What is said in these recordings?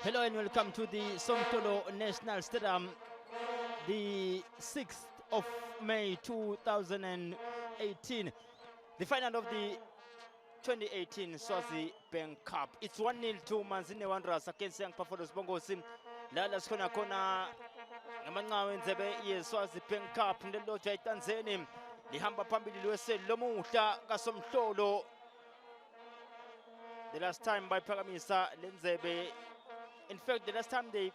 Hello and welcome to the Somtolo National Stadium, the 6th of May 2018, the final of the 2018 Swazi Bank Cup. It's 1-0 to Manzini Wanderers against Young Performance Bongosim. Lala skona kona ngamancawe ndzebe ye-Swazi Bank Cup ndelotha eTanzania lihamba phambili lweseli lomuhla kasomhlolo. The last time by Pagamisa Lenzebe. In fact, the last time they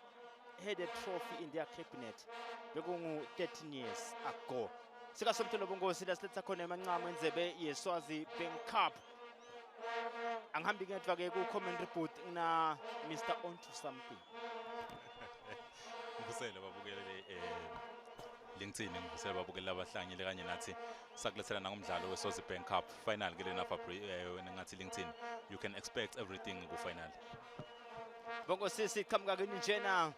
had a trophy in their cabinet, bekungu 13 years ago. Sika somtolo bongosi let's khona emancamo endzebe ye-Swazi Bank Cup. Angihambi ngedwa ke ku comment report na Mr. Onto something. Ngusele babukele LinkedIn ngusele babukela abahlangile kanye nathi sakulethela nangomdlalo we-Swazi Bank Cup final ke lena ngathi LinkedIn. You can expect everything ku final. Bongo sisi qhamuka kini njena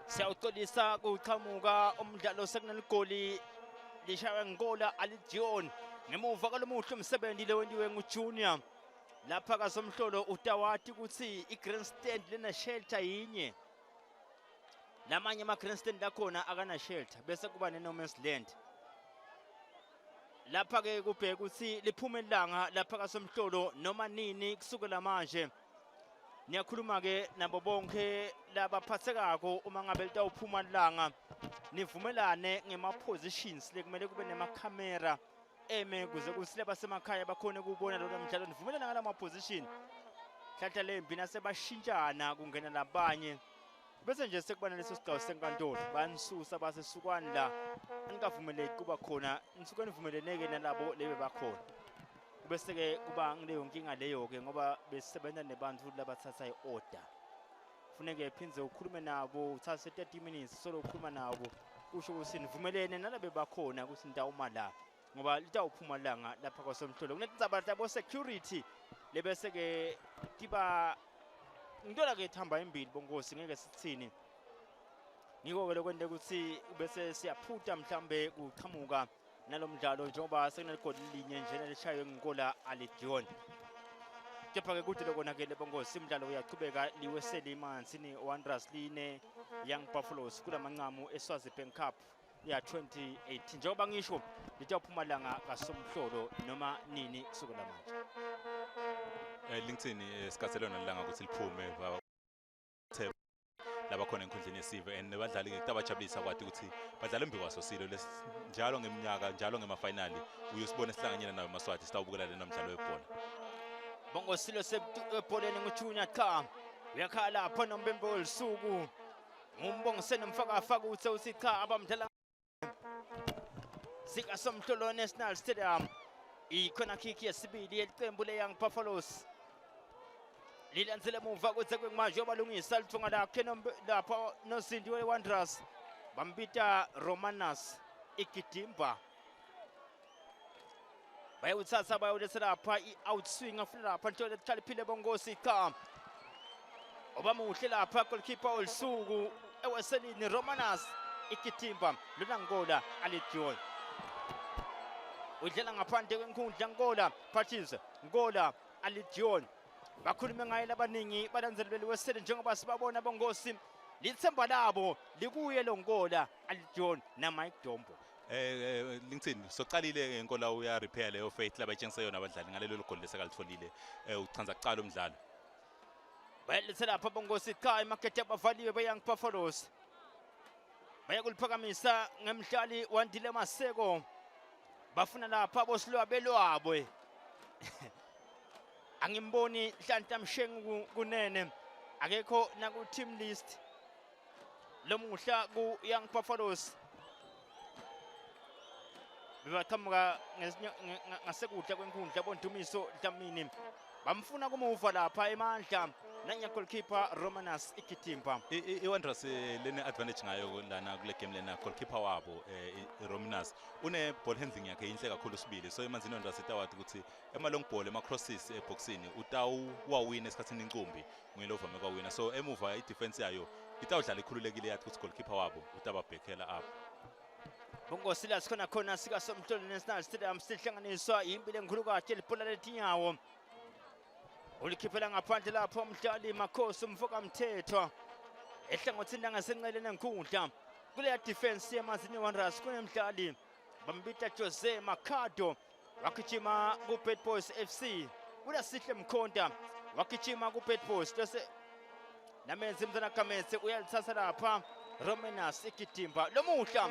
siyawuxolisa kuqhamuka umdlalo sekuneligoli lishawe ngola alidion ngemuva kwalomuhle umsebenzi lewendiwe nguJunior lapha kasomhlolo utawati ukuthi igrandstand lena shelter yinye lamanye ama-grandstand lakhona akana shelter bese kuba ne-no-man's land lapha ke kubheka ukuthi liphume ilanga lapha kasomhlolo noma nini kusukela manje. Niyakhuluma ke nabo bonke labaphathekako uma ngabe litawuphuma ilanga nivumelane ngema-positions lekumele kube nemakhamera eme kuze kusile basemakhaya bakhone kubona lo mdlalo nivumelana ngala ma-position hlatha lembi nasebashintshana kungena labanye bese nje sekubona leso sigcawu senkantolo banisusa basesukwana la anikavumeleki kuba khona nisuke nivumeleneke nalabo lebe bakhona bese ke kuba ngileyo nkinga leyo ke ngoba besebenza nebantu labathatha iorder kufuneke iphindze ukhulume nabo uthathe 30 minutes solo ukhuluma nabo kusho ukuthi nivumelene nalabe bakhona ukuthi ndawuma la ngoba litawuphuma langa lapha kwaSomhlolo kunetindzaba tabo security lebese ke tiba ngidola ke ithamba embili bongosi ngeke sithini ngiko ke lokwente ukuthi bese siyaphuta mhlambe kuqhamuka nalomdlalo njengoba sekuneligoli linye njena lishaywe ngikola Alidion kepha ke kude lokonakele bongosi imidlalo uyaqhubeka liweseli Manzini Wanderers line Young Buffaloes kulamancamu eSwazi Bank Cup ya 2018 njengoba ngisho litawuphuma langa kaSomhlolo noma nini kusukela manje LinkedIn sikathelona langa ukuthi liphume laba khona enkundleni yesive and badlali kutabajabulisa kwathi ukuthi badlala embikwaso silo njalo ngeminyaka njalo ngemafinali uyosibona sihlanganyela nawe eMaswati sitawubukela lena mdlalo webhola bongosilo sebholeni nguJunior cha uyakhala lapha nombembe olisuku ngumbongisene mfaka uthe uthi cha abamdlala sikaSomhlolo National Stadium ikhona kick yesibili yeqembu leYoung Buffaloes lilandzele emuva kuthe kwemanje obalungisa lithunga lakhe lapha noSindi weWanderers bambita Romanas igidimba bayawuthatha bayawuletha lapha i-outswing afuna lapha ntole Khaliphile bongosi cha obamuhle lapha goalkeeper olisuku eweselini Romanas igidimba lona ngola Alidion udlela ngaphandle kwenkundla ngola Patches ngola Alidion bakhulume ngaye labaningi balanzeleli wesele njengoba sibabona bongosi lithemba labo likuye longola Alidion naMike Dombo LinkedIn soqalile ngenkola uya repair leyo faith labayitshengise yona abadlali ngalelo goli lesekalithfolile uchanza kuqala umdlalo bayelethe lapha bongosi cha imarket abavaliwe beYoung Buffaloes bayakuliphakamisa ngemdlali Wandile Maseko bafuna lapha bosilwa belwabwe angimboni Hlanhla Mshengu kunene akekho naku team list lomuhla ku Young Buffaloes bebaqhamuka ngasekudla kwenkundla bondumiso Dlamini bamfuna kumuva lapha emandla nanya goalkeeper Romanas igidimba iWanderers lene advantage ngayo lana kule game lena goalkeeper wabo Romanas une ball handling yakhe inhle kakhulu sibili so eManzini Wanderers itawathi ukuthi ema long ball ema crosses eboxini utawuwawina esikhathini incumbi nguyelova mekawina so emuva idefense yayo itawudlala ikhululekile yathi ukuthi goalkeeper wabo utababhekela up bongosi la sikhona khona sikaSomhlolo National Stadium sihlanganiswa impilo enkulu kahle libhola letinyawo ulikhiphela ngaphandle lapho umdlali Makhosi umfoka mthethwa ehlangothini langasenqeleni enkundla kule defense yeManzini Wanderers kunemdlali bambita Jose Makado wakijima ku Bad Boys FC kula Sihle Mkhonda wakijima ku Bad Boys bese namenzi mzana Kametse uyalithatha lapha Romanas igidimba lomuhla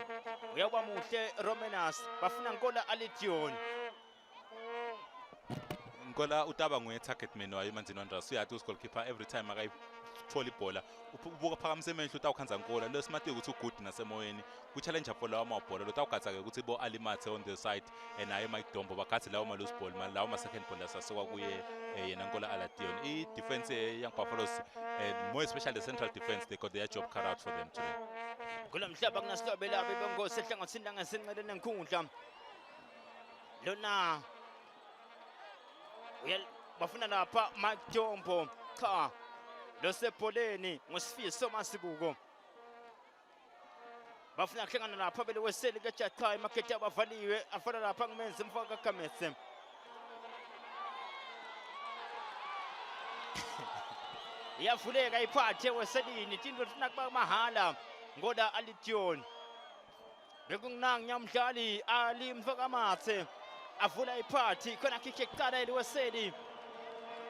uyaba muhle Romanas bafuna ngola Alidion ngola utaba nguye target man wayo eManzini Wanderers uyathi goalkeeper every time akayithola ibhola ubuka phakamise emehlo utawukhanza ngola lo smart ukuthi ugood nasemoyeni ku challenge for lawa mabhola lo tawugatsa ke ukuthi bo alimathe on the side naye Mike Dombo bagathe lawa ma loose ball lawa ma second ball asasokwa kuye yena ngola Alidion I defense Young Buffaloes more especially the central defense they got their job cut out for them today kulamhlaba kunasihlobela bebongosi ehlangothini langasenqeleni enkundla lona bafuna lapha Mike Dombo cha losebholeni ngosifiso Masibuko bafuna kuhlangana lapha beleweseli keJacha imarket abavaliwe afana lapha ngumenzi mfaka Kametse iyavuleka iphathe weselini tinto tinakba mahala ngola Alidion bekunginanga nyamdlali Ali mfaka mathe avula iphathi khona kike kuqala eliweseli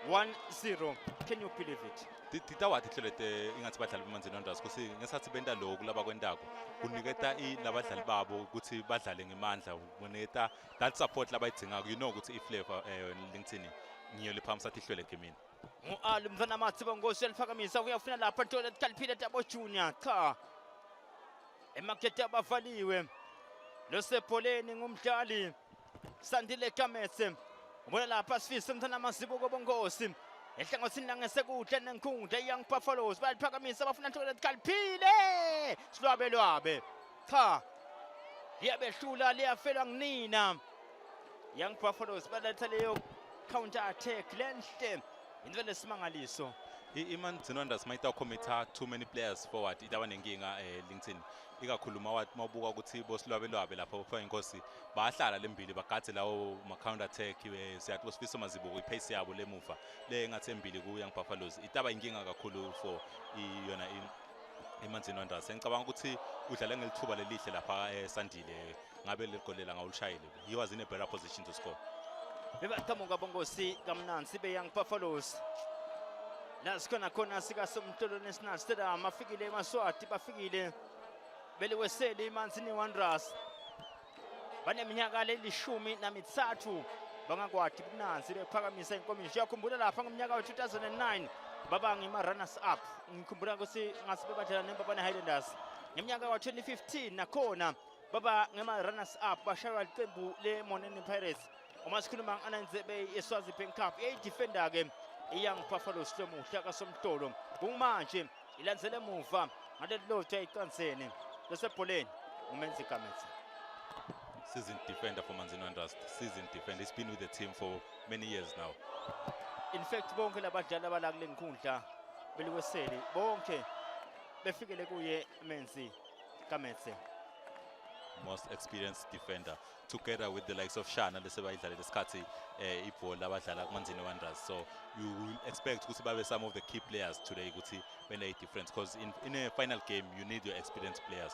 1-0 can you believe it titawathi hlelete ingathi badlali beManzini Wanderers kusi ngesathi benta lokhu laba kwendako kuniketa labadlali babo ukuthi badlale ngemandla kuniketa that support labayidzinga you know ukuthi iflavor LinkedIn ngiyoliphamisa athi hlwele gemini Ngu-Ali Mzana Matsibo ngosi eliphakamisa uyafuna lapha Ntole Kaliphile Tabo Junior cha emakethe abavaliwe losebholeni ngumdlali Sandile Kametse ubona lapha Sifisi Mzana Masibuko bongosi ehlangothini langesekuhle nenkundla Young Buffaloes bayaliphakamisa bafuna Ntole Kaliphile silwabe cha liyabehlula liyafelwa nginina Young Buffaloes baletha leyo counter attack lenhle into lesimangaliso iManzini Wanderers mayita committer too many players forward idaba nenkinga LinkedIn ikakhuluma wathi mabuka ukuthi bosilwabelwabe lapha bafaka inkosi bahlala lembili bagadze lawo ma counter attack siyathi bosifisa mazibuko ipace yabo lemuva le ngathembili ku Young Buffaloes idaba inkinga kakhulu for iyona iManzini Wanderers ngicabanga ukuthi udlala ngelithuba lelihle lapha Sandile ngabe legolela ngawulishayile he was in a better position to score bebaqhamuka bongosi kamnansi be-Young Buffaloes la sikhona sikasomtolo National Stadium afikile eMaswati bafikile beliwesele iManzini Wanderers baneminyaka le-13 bangakwadi ubunanzi bephakamisa inkomishi yakhumbula lapha ngomnyaka we-2009 baba ngima-runners up ngikhumbula ukuthi ngase bebadlala neMbabane Highlanders ngeminyaka wa-2015 nakhona baba ngema-runners up bashaywa liqembu le-Monene Pirates uma sikhuluma ananzebe eSwazi Bank Cup defender-ke iYoung Buffaloes lomuhla kasomhlolo kumanje ilandzele emuva ngaleli lotho eyicanseni losebholeni uMenzi Kametse season defender for Manzini Wanderers season defender he's been with the team for many years now in fact bonke labadlali abala kule nkundla beliweseli bonke befikele kuye Menzi Kametse most experienced defender together with the likes of Shana lesebayidlala lesikhathi ibhola abadlala kuManzini Wanderers so you will expect ukuthi babe some of the key players today ukuthi when a difference because in a final game you need your experienced players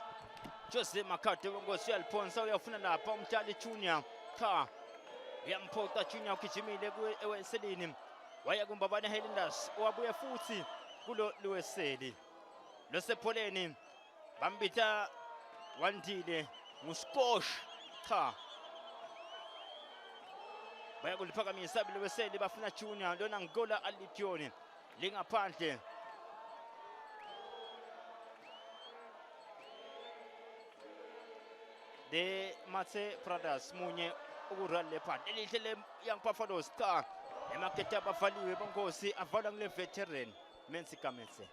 Jose Makate bongosi uyaliphonsa uyafuna lapha umdlali Junior cha uyamphoqa Junior ugijimile eweselini waya kuMbabane Highlanders wabuya futhi kulo liweseli losebholeni bambitha Wandile nguSkosh cha baya kuliphakamisa liweseli bafuna Junior lona ngola Alityoni lingaphandle de Matse Brothers munye ukurun lephandle elihle le Young Buffaloes cha emakethe abavaliwe bongosi avala ngile veteran Menzi Kametse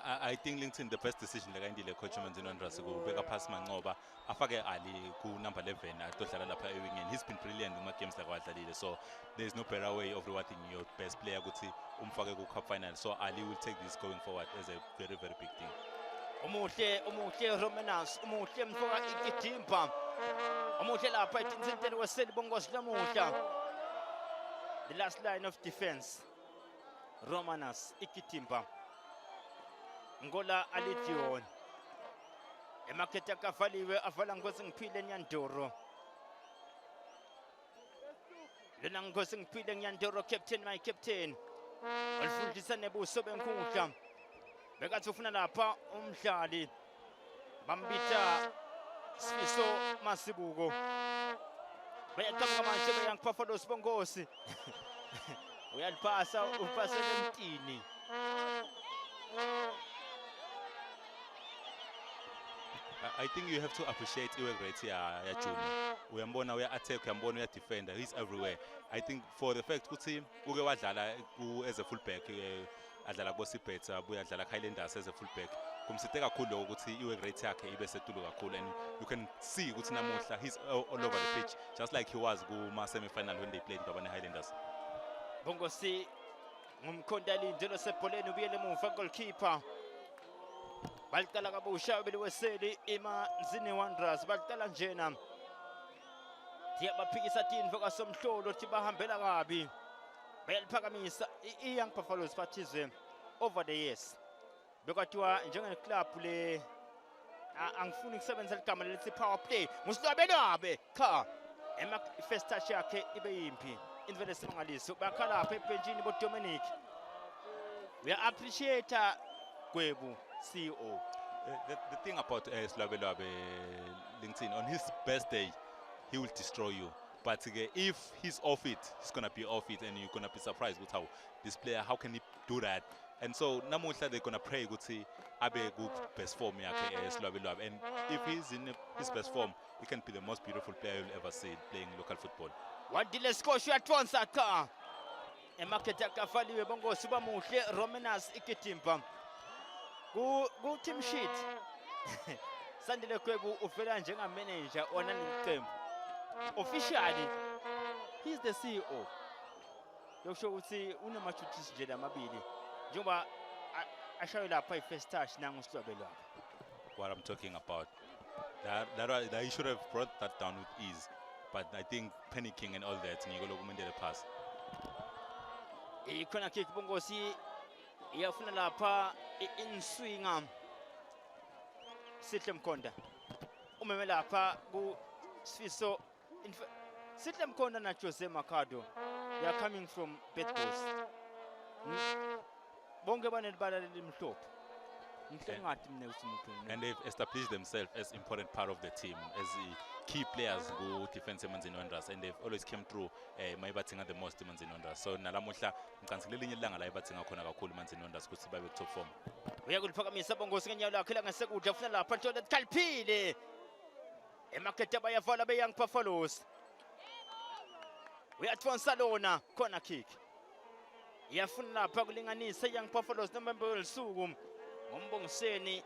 I think LinkedIn the best decision lekayindile coach Manzini Wanderers kubeka phasi Mancoba afake Ali ku number 11 atodlala lapha ewingeni he's been brilliant kuma games la kwadlalile so there is no better way of rewarding your best player ukuthi umfake ku cup final so Ali will take this going forward as a very big thing umuhle Romanas umuhle mfoka ikidimba umuhle lapha etinsenteni weseli bongosi lamuhla the last line of defense Romanas ikidimba ngola Alityoni emakethe akavaliwe avala ngosi ngiphile Nyandoro lena ngosi ngiphile Nyandoro captain my captain alifundisa nebuso benkundla bekathi ufuna lapha umdlali bambitha Sifiso Masibuko bayaqhamuka manje beYoung Buffaloes bongosi uyalipasa upasele emtini I think you have to appreciate iwe great ya Junior uyambona uya attack uyambona uya defender he's everywhere I think for the fact ukuthi uke wadlala as a fullback adlala kuBosibet abuya adlala Highlanders as a fullback kumsite kakhulu lokho ukuthi iwe great yakhe ibe setulu kakhulu and you can see ukuthi namuhla he's all over the pitch just like he was kuma semi final when they played Mbabane Highlanders bongosi ngumkhondali njalo sebholeni ubuyele emuva goalkeeper baliqala kabusha beliweseli iManzini Wanderers baliqala njena thiyabaphikisa tinvo kasomhlolo thi bahambela kabi bayaliphakamisa iYoung Buffaloes bathizwe over the years bekwathiwa njengeclub le angifuni ukusebenza ligama lelithi power play ngusilwabelwabe cha first touch yakhe ibe yimpi invele simangaliso bakhala lapha ebenchini boDominic we appreciate Gwebu CEO the thing about Slabelwabe LinkedIn on his best day he will destroy you But if he's off it, he's gonna be off it, and you're gonna be surprised with how this player, how can he do that? And so namuhla they're gonna pray ukuthi abe ku best form yakhe esilwabe. And if he's in his best form, he can be the most beautiful player you'll ever see playing local football. Wadile skosho yatwansa ka emarket yakafaliwe bongosi bamuhle Romanas ikitimpa ku team sheet Sandile Kwebu ufela njengamanager ona leqembu. Officially he's the CEO. Yokusho ukuthi unamachuchisi nje lamabili njengoba ashayo lapha i-first touch nangu silwabe lwabo. What I'm talking about, that he should have brought that down with ease, but I think panicking and all that ngikho kumendele pass. Ikhona kick bongosi iyafuna lapha inswinga Sihle Mkhonda umeme lapha ku Sifiso Sihle Mkhonda na Jose Mercado. They are coming from Bedford. Bonke banelibala lelimhlophe. And they've established themselves as important part of the team, as the key players who defend Manzini Wanderers, and they've always came through mayibathinga the most Manzini Wanderers. So nalamuhla ngicanisekile elinye ilanga la ibathinga khona kakhulu Manzini Wanderers ukuthi babe top form. Uyakuliphakamisa bongosi ngenyawo lakhe langasekudla ufuna lapha Ntshona Khaliphile. Emakete bayavala be-Young Buffaloes. Uyatfonsa lona corner kick. Iyafuna lapha kulinganisa i-Young Buffaloes nomembe welisuku. Ngombongiseni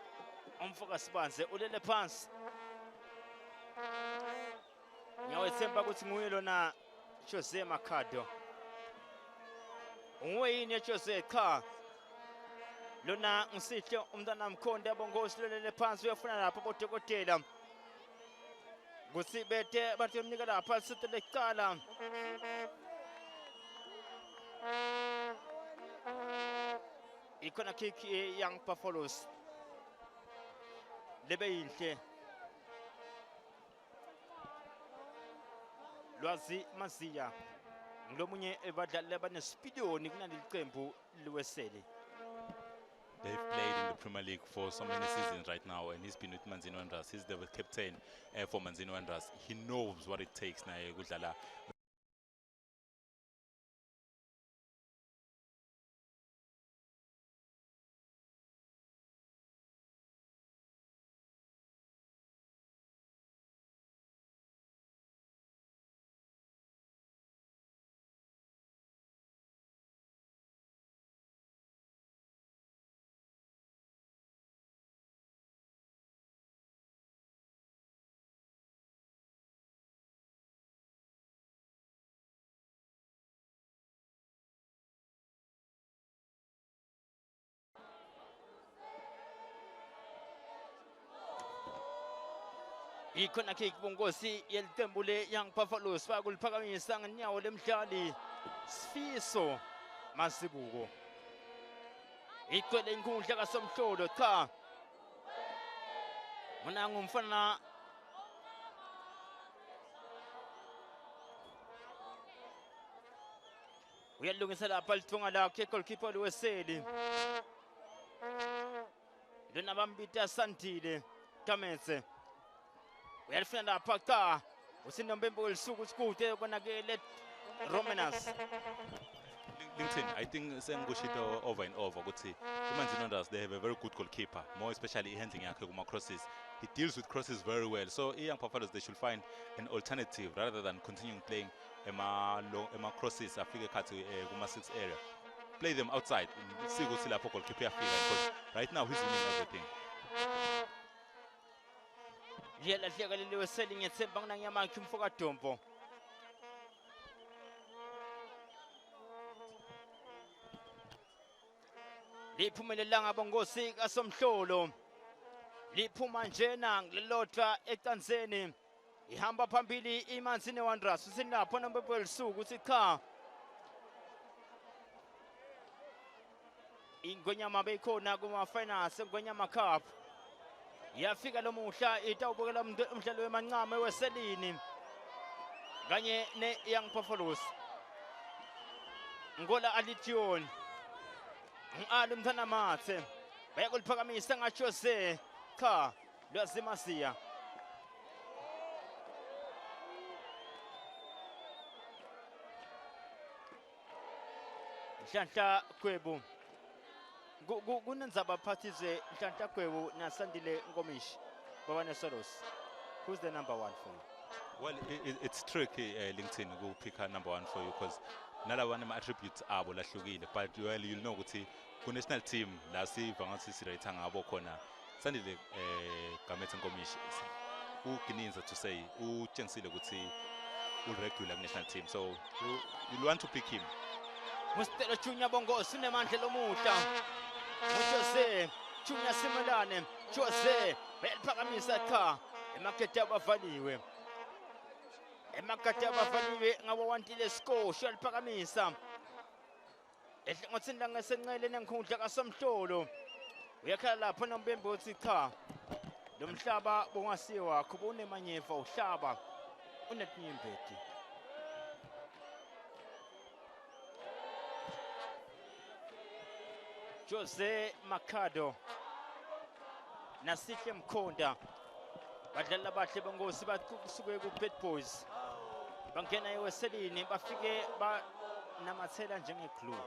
umfoka Sibanze ulele phansi. Ngiyawethemba ukuthi nguye lona Jose Mercado. Nguyini Jose cha. Lona ngisihle umntana Mkhonda bongosi lolele phansi uyafuna lapha bodokotela. Kusibethe bathi umnika lapha sithi lecala. Ikhona kick Young Buffaloes. Lebe yinhle. Lwazi Maziya. Ngulomunye ebadlali abanesipidoni kunaleli qembu liwesele. They've played in the Premier League for so many seasons right now, and he's been with Manzini Wanderers. He's the captain for Manzini Wanderers. He knows what it takes now. Ikhona kick bongosi yeliqembu le-Young Buffaloes bakuliphakamisa ngenyawo lemdlali Sifiso Masibuko. Igcwele inkundla kaSomhlolo cha. Mina ngumfana uyalungisa lapha lithunga lakhe goalkeeper lweseli. Lona bambita Sandile Kametse. Uyalifuna lapha cha. Usinombembe welisuku sikude konakele Romanas. LinkedIn, I think Sengushito over and over. Manzini Wanderers, they have a very good goalkeeper, more especially handling yakhe crosses. He deals with crosses very well. So Young Buffaloes, they should find an alternative rather than continuing playing ema crosses afika khathi kuma 6 area. Play them outside. See ukuthi lapho goalkeeper yafika because right now he's winning everything. Yela hleka leliweseli ngethemba kunanyamakhe umfoka Dombo. Liphumelelanga bongosi kaSomhlolo. Liphuma njena ngilodwa ecanzeni. Ihamba phambili iManzini Wanderers usinapho nombembe welisuku uthi cha. Ingonyama beyikhona kuma finals ngonyama cup. Yafika lomuhla itawubukela umdlalo wemancame weselini. Kanye neYoung Buffaloes. Ngola Alition. Ngiali umthana mathe. Bayakuliphakamisa ngaJose cha Lwazi Masiya. Nhlanhla Kwebu kunendzaba phakathi Nhlanhla Kwebu naSandile Nkomishi Babane Soros. Who's the number one for you? Well, it's tricky, LinkedIn, who pick a number one for you because nala one attributes abo lahlukile, but well, you'll know ukuthi ku national team la siva ngathi sirayitha ngabo khona Sandile Gamethe Nkomishi ugininza to say utshengisile ukuthi uregular national team, so you'll want to pick him. Mustelo Junior Bongosi unemandla lomuhla. Jose Junior Simelane Jose bayaphakamisa cha emakete abavaliwe. Emakete abavaliwe ngabo wantile score shaliphakamisa. Ehlengothini langasenqele nenkundla kaSomhlolo. Uyakhala lapho nombembe uthi cha. Lo mhlaba bongasiwa kuba unemanyeva uhlaba unetnyimbeti. Jose Makado Nasihle Mkhonda badlala bahle bengosi basuke ku Bad Boys bangena eweselini bafike banamathela njenge glue.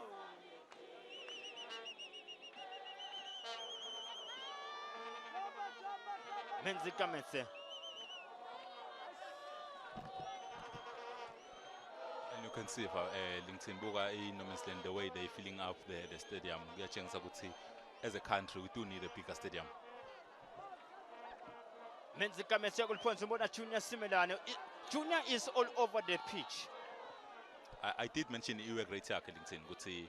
Manzini Gamethe And you can see if LinkedIn buka eNormansland the way they filling up the stadium. Kuyatshengisa ukuthi as a country we do need a bigger stadium. Manzini Gamethe yakuliphonza umbona Junior Simelane. Junior is all over the pitch. I did mention iwe great yakhe LinkedIn ukuthi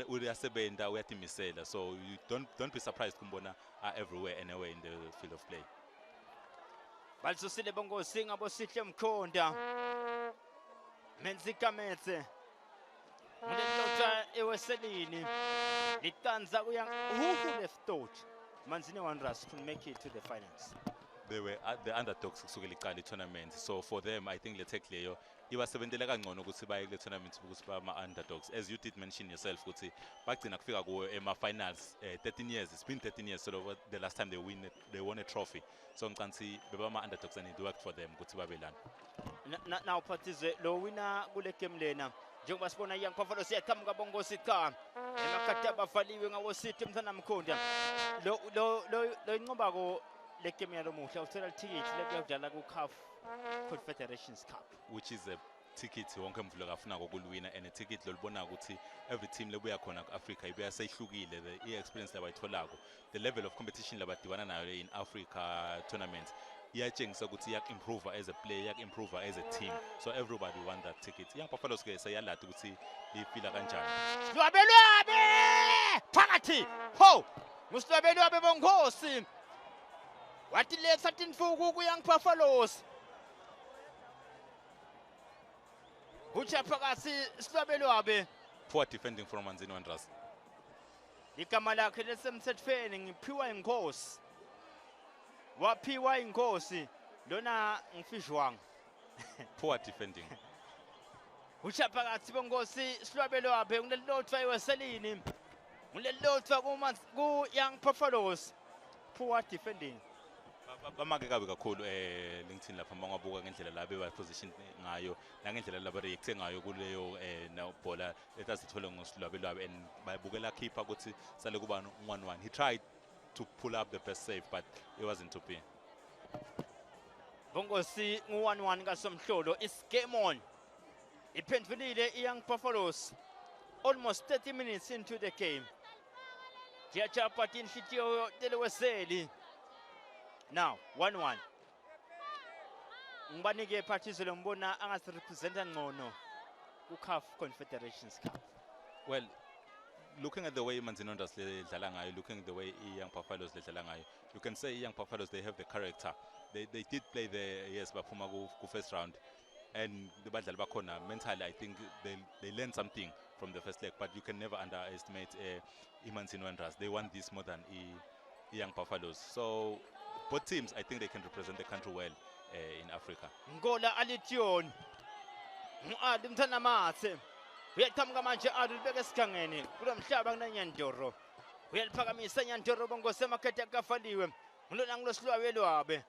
uyasebenza uyatimisela, so you don't be surprised kumbona everywhere anywhere in the field of play. Balsusile bongosi ngabo Sihle Mkhonda. Manzini Gamethe Ngilelota eweselini litanza kuya who left thought Manzini Wanderers could make it to the finals. They were the underdogs kusukela iqala tournament, so for them I think let's leyo ibasebentela kangcono ukuthi baye kule tournament ukuthi bama underdogs, as you did mention yourself ukuthi bagcina kufika kuwo ema finals 13 years. It's been 13 years so the last time they won a trophy, so ngicansi bebama underdogs and it worked for them ukuthi babe lana. Now Patize lo winner kule game lena njengoba sibona Young Buffaloes yaqhamuka bongosi cha emakhathi abavaliwe ngawo City Mthana Mkhonda lo inqoba ko le game yalomuhla uthola ithikithi lokuyodlala ku CAF Confederations Cup, which is a ticket wonke mvulo kafuna kokulwina, and a ticket lolibona ukuthi every team lebuya khona ku-Africa ibuya seyihlukile, the experience labayitholako, the level of competition labadibana nayo in Africa tournament iyatshengisa ukuthi yak-improve as a player, yak-improve as a team, so everybody want that ticket. Young Buffaloes ke sayalati ukuthi lifila kanjani. Lwabelwabe phakathi ho musilwabelwabe bongosi wathi letha tinfuku ku Young Buffaloes ucha phakathi silwabelwabe. Poor defending from Manzini Wanderers. Igama lakhe lesemthethweni ngiphiwa inkosi. Waphiwa inkosi lona ngifishwanga. Poor defending. Ucha phakathi bongosi silwabelwabe ngilelotwa eweselini. Ngilelotwa ku Young Buffaloes. Poor defending. Bamake kabi kakhulu LinkedIn lapha mangabuka ngendlela la beba position ngayo nangendlela la react ngayo kuleyo na bhola letasithole ngosilwabelwabe, and bayibukela keeper ukuthi sale kuba 1-1. He tried to pull up the best save but it wasn't to be. Bongosi ngu-1-1 kaSomhlolo. It's game on. Iphendulile Young Buffaloes almost 30 minutes into the game. Jiyachapha inhlitiyo teleweseli. Now 1-1. Ngibanike Patrice Mbona angasirepresenta ngcono ku CAF Confederations Cup. Well, looking at the way Manzini Wanderers dlala ngayo, looking at the way Young Buffaloes dlala ngayo, you can say Young Buffaloes they have the character. They did play the yes baphuma ku first round, and the badlali bakhona mentally I think they learned something from the first leg, but you can never underestimate Manzini Wanderers. They want this more than Young Buffaloes. So both teams, I think they can represent the country well in Africa. Ngola Alition. Adi Mthana Mathe. Uyaqhamuka manje adi libeke esikhangeni kulo mhlaba kunanyandoro. Uyaliphakamisa nyandoro bongosi emakhathi akafaliwe. Ngilona ngilosilwabelwabe.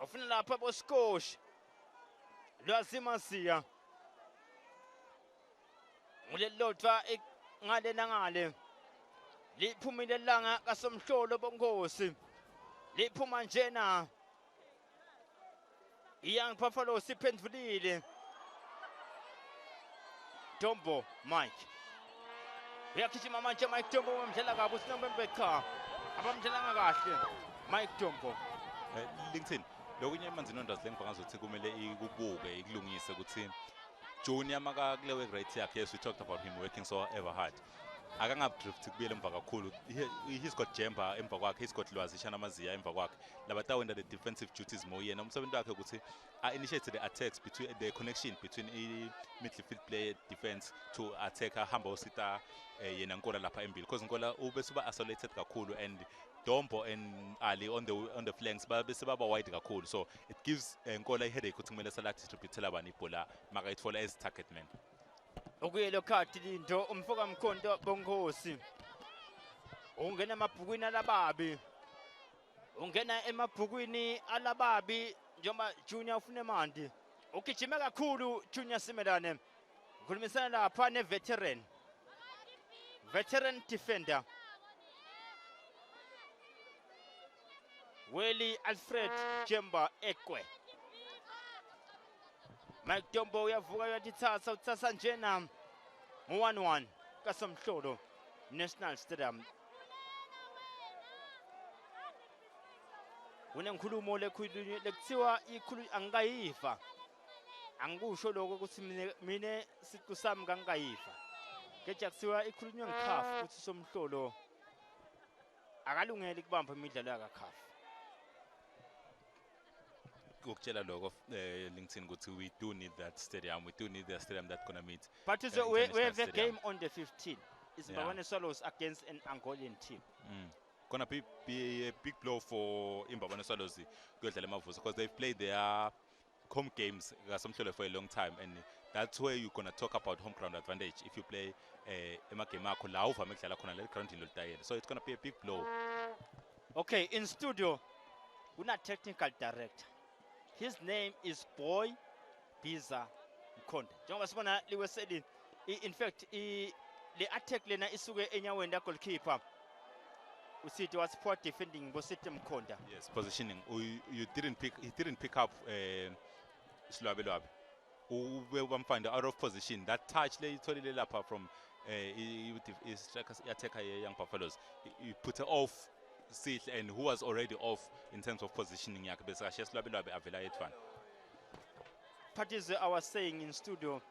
Ufuna lapha boskosh. Lwazimasiya. ulelodwa ngale nangale liphumile langa kasomhlolo bongosi liphuma njena Young Buffalo siphendulile Dombo Mike uyagijima manje Mike Dombo umdlala kabi usinombe cha abamdlala kahle Mike Dombo LinkedIn lokunye Manzini ngibanga ukuthi kumele ikubuke ikulungise ukuthi Junior maka kulewe great yakhe. Yes, we talked about him working so ever hard. Akangabdrift kubiyela emva kakhulu. He's got Jemba emva kwakhe, he's got Lwazi Shanamazia emva kwakhe. Labata wenda the defensive duties mo yena umsebenzi wakhe ukuthi initiate the attacks between the connection between midfield player defense to attack ahamba usita yena Nkola lapha embili because Nkola ubesuba isolated kakhulu and Dombo and Ali on the flanks bese baba wide kakhulu, so it gives Nkola a headache ukuthi kumele sala distribute labani ibhola maka itfola as target man. Okuyelo khadi linto umfoka Mkhonto bongosi ungena emabhukwini alababi njengoba Junior ufuna mandi ugijima kakhulu Junior Simelane ukhulumisana lapha ne veteran defender Weli Alfred Jemba Ekwe Mike Dombo uyavuka uyatithatha njena 1-1 kaSomhlolo National Stadium. Unenkhulumo lekuthiwa ikhulu angayiva. Angikusho lokho ukuthi mina siqu sami kangayiva. Keja kuthiwa ikhulunywa ngikhafu ukuthi Somhlolo akalungeli kubamba imidlalo yakakhafu. Ukutshela lokho LinkedIn ukuthi we do need that stadium, we do need the stadium that's gonna meet. But we have a game on the 15th. It's Mbabane Swallows against an Angolan team. Gonna be a big blow for Mbabane Swallows because they've played their home games for a long time, and that's where you're gonna talk about home ground advantage if you play so it's gonna be a big blow. Okay, in studio, we're not technical director. His name is Boy Biza Mkhonto. Njengoba sibona liweseli in fact le attack lena isuke enyaweni la goalkeeper. Usithi was poor defending Bosithi Mkhonto. Yes, positioning. He didn't pick up Slwabelwabe. Ubamfind out of position. That touch le itholile lapha from strikers attacker Young Buffaloes. He put her off Sil and who was already off in terms of positioning yakhe bese Slwabelwabe avela etfana. Parties I was saying in studio,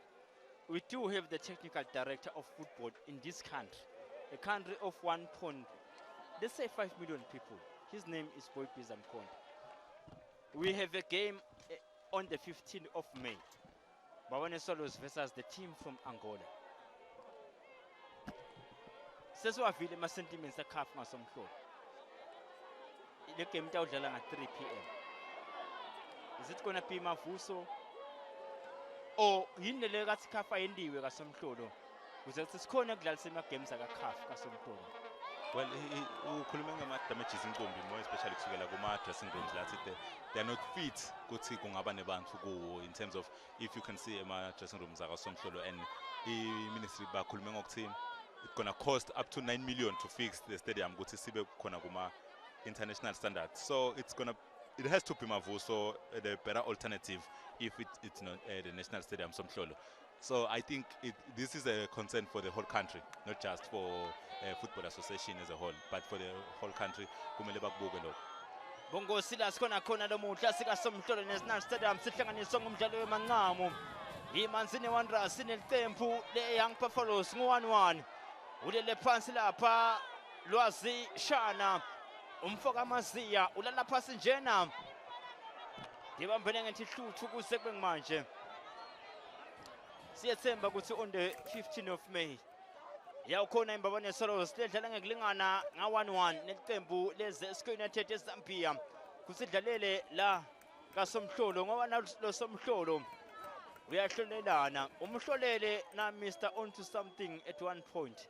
we do have the technical director of football in this country, a country of 5 million people. His name is Boy Biza Mkhonto. We have a game on the 15th of May. Mbabane Swallows versus the team from Angola. Sesiwavile ama sentiments akhafu ngaSomhlolo. Le game itawudlala nga 3 p.m. Is it gonna be Mavuso? Or yini le kathi khafa yendiwe kaSomhlolo? Kuze sikhona ukudlalisa ama games akakhafu kaSomhlolo. Well, ukhuluma ngama-damages intombi more especially kusukela kuma-dressing rooms lathi they are not fit ukuthi kungaba nebantu kuwo in terms of if you can see ama-dressing rooms akaSomhlolo, and i-ministry bakhulume ngokuthi it's gonna cost up to 9 million to fix the stadium ukuthi sibe khona kuma-international standards. So it has to be Mavuso, the better alternative if it's not the national stadium Somhlolo. So I think this is a concern for the whole country, not just for Football Association as a whole, but for the whole country. Kumele bakubuke lokho. Bongo sila khona lo muhla sika Somhlolo National Stadium sihlanganiswa ngumdlalo wemanqamu. Manzini Wanderers sineqembu le Young Buffaloes ngo-1-1. Ulele phansi lapha Lwazi Shana. Umfoka Mazia ulala phansi njena. Ngibambene ngithi hluthu kuze kube manje. Siyethemba ukuthi on the 15th of May yawukhona iMbabane Swallows ledlala ngekulingana nga-1-1 neqembu leZesco United eZambia kusidlalele la kaSomhlolo ngoba lo Somhlolo uyahlolelana umhlolele na Mr Onto Something at one point,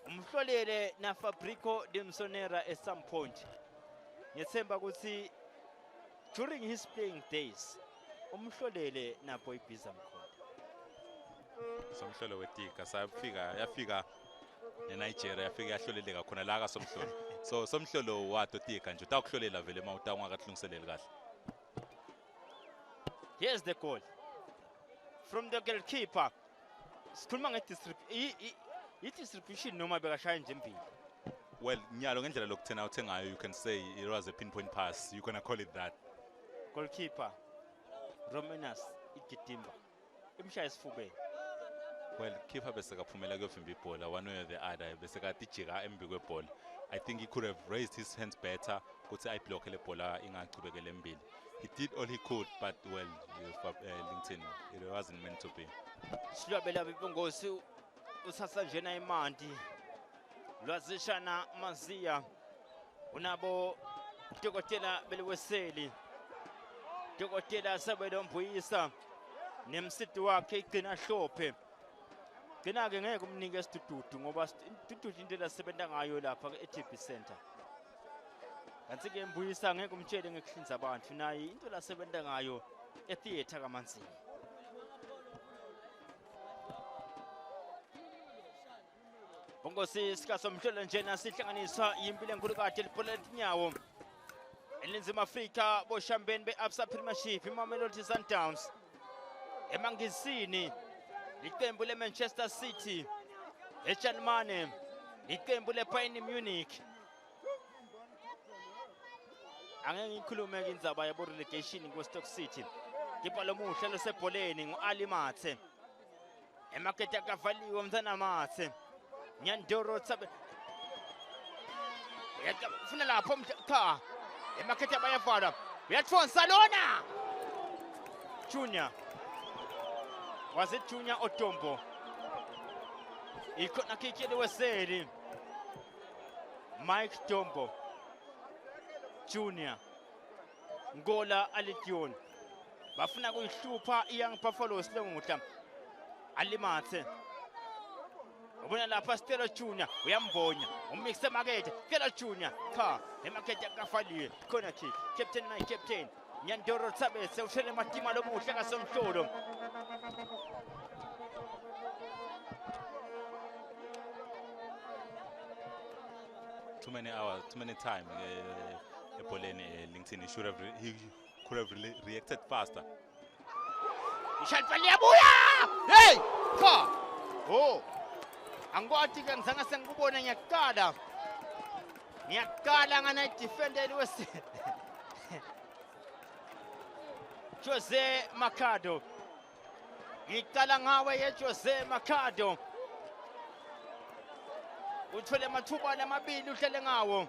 umhlolele na Fabrico de Msonera at some point. Ngiyethemba ukuthi during his playing days umhlolele na Boy Biza Mkhonto. somhlolo wetika yafika eNigeria yafika yahloleleka khona la ka somhlolo so somhlolo wato tika nje utakuhlolela vele mawuta ungakahlungiseleli kahle. Here's the goal from the goalkeeper. Sikhuluma nge-distribution noma bekashaya nje embili. Well, nyalo ngendlela lokuthena uthengayo you can say it was a pinpoint pass. You gonna call it that. Goalkeeper Romanus igidimba imshaya esifubeni. Well, keeper bese kaphumela kuyovimba ibhola one way or the other bese katijika embi kwebhola. I think he could have raised his hands better ukuthi ayiblock le bhola ingachubekele embili. He did all he could, but well, LinkedIn, it wasn't meant to be. Silwabela bibongosi usasa njena imandi lwazishana Maziya unabo Dokotela Beliweseli Dokotela Sabedo Mbuyisa nemsithi wakhe igcina hlophe gcina ke ngeke umnike isitududu ngoba isitududu into lasebenza ngayo lapha e-TB Center. Kanti ke Mbuyisa ngeke umtshele ngekuhlinza abantu naye into lasebenza ngayo e-theater kaManzini. Bongosi sikasomhlolo njena sihlanganiswa yimpilo enkulu libhola letinyawo eNingizimu Afrika boshambeni be-Absa Premiership iMamelodi Sundowns emangisini iqembu leManchester City eJalimane iqembu leBayern Munich. Angeke ngikhulume ke indzaba yabo relegation ku-Stoke City. Kipa lomuhle losebholeni ngu-Ali Mathe emakete akavaliwe umzana Mathe Nyandoro Tsabe ufuna lapho cha emakete bayavala uyathonsa lona Junior was it Junior Otombo ikhona kikele weseli Mike Tombo Junior Ngola Alition bafuna kuyihlupha iYoung Buffaloes lenguhla alimathe ubona lapha Stella Junior uyambonya umix emakete Stella Junior cha emakete akafaliwe corner kick captain my captain Nyandoro Tsabese ushele matima lomuhle kasomhlolo Too many hours, too many time ebholeni LinkedIn he could have reacted faster. Ishalfalia buya hey cha oh angwathi ke ngizanga sengikubona ngiyaqala ngana defender wese Jose Mercado ngiqala ngawe ye Jose Mercado uthole amathuba lamabili uhlele ngawo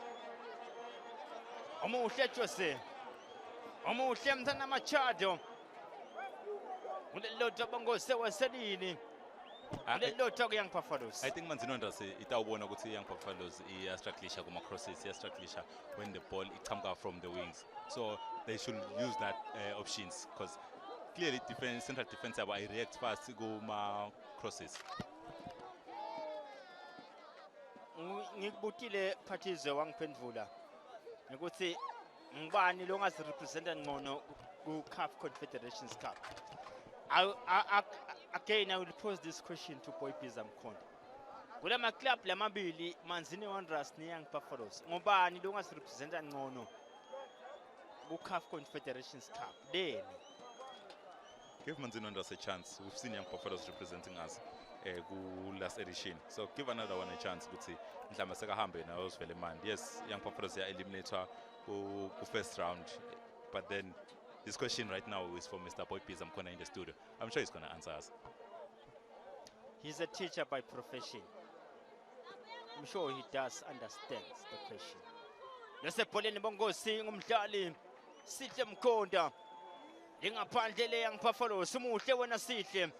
omuhle Jose omuhle mthana Machado ulelotho bangose waselini ulelotho ku Young Buffaloes. I think Manzini itawubona ukuthi Young Buffaloes iyastrugglisha kuma crosses iyastrugglisha when the ball iqhamuka from the wings, so they should use that options because clearly central defense aba I react fast kuma crosses. Ngikubutile Phathize wangiphendvula ukuthi ngibani lo ngazi representa ngcono ku CAF Confederations Cup. Again I will pose this question to Boy Bizamkhonda. Kula ma club lamabili Manzini Wanderers ne Young Buffaloes ngobani lo ngazi representa ngcono ku CAF Confederations Cup then Give Manzini Wanderers a chance. We've seen Young Buffaloes representing us last edition, so give another one a chance ukuthi mhlawumbe sekahambe nayo sivele manje. Yes, Young Buffaloes are eliminated ku first round, but then this question right now is for Mr. Boy Bizamkhonda in the studio. I'm sure he's going to answer us. He's a teacher by profession. I'm sure he does understand the question. Lesebholeni bongosi ngumdlali Sihle Mkhonda ingaphandle le Young Buffaloes umuhle wena Sihle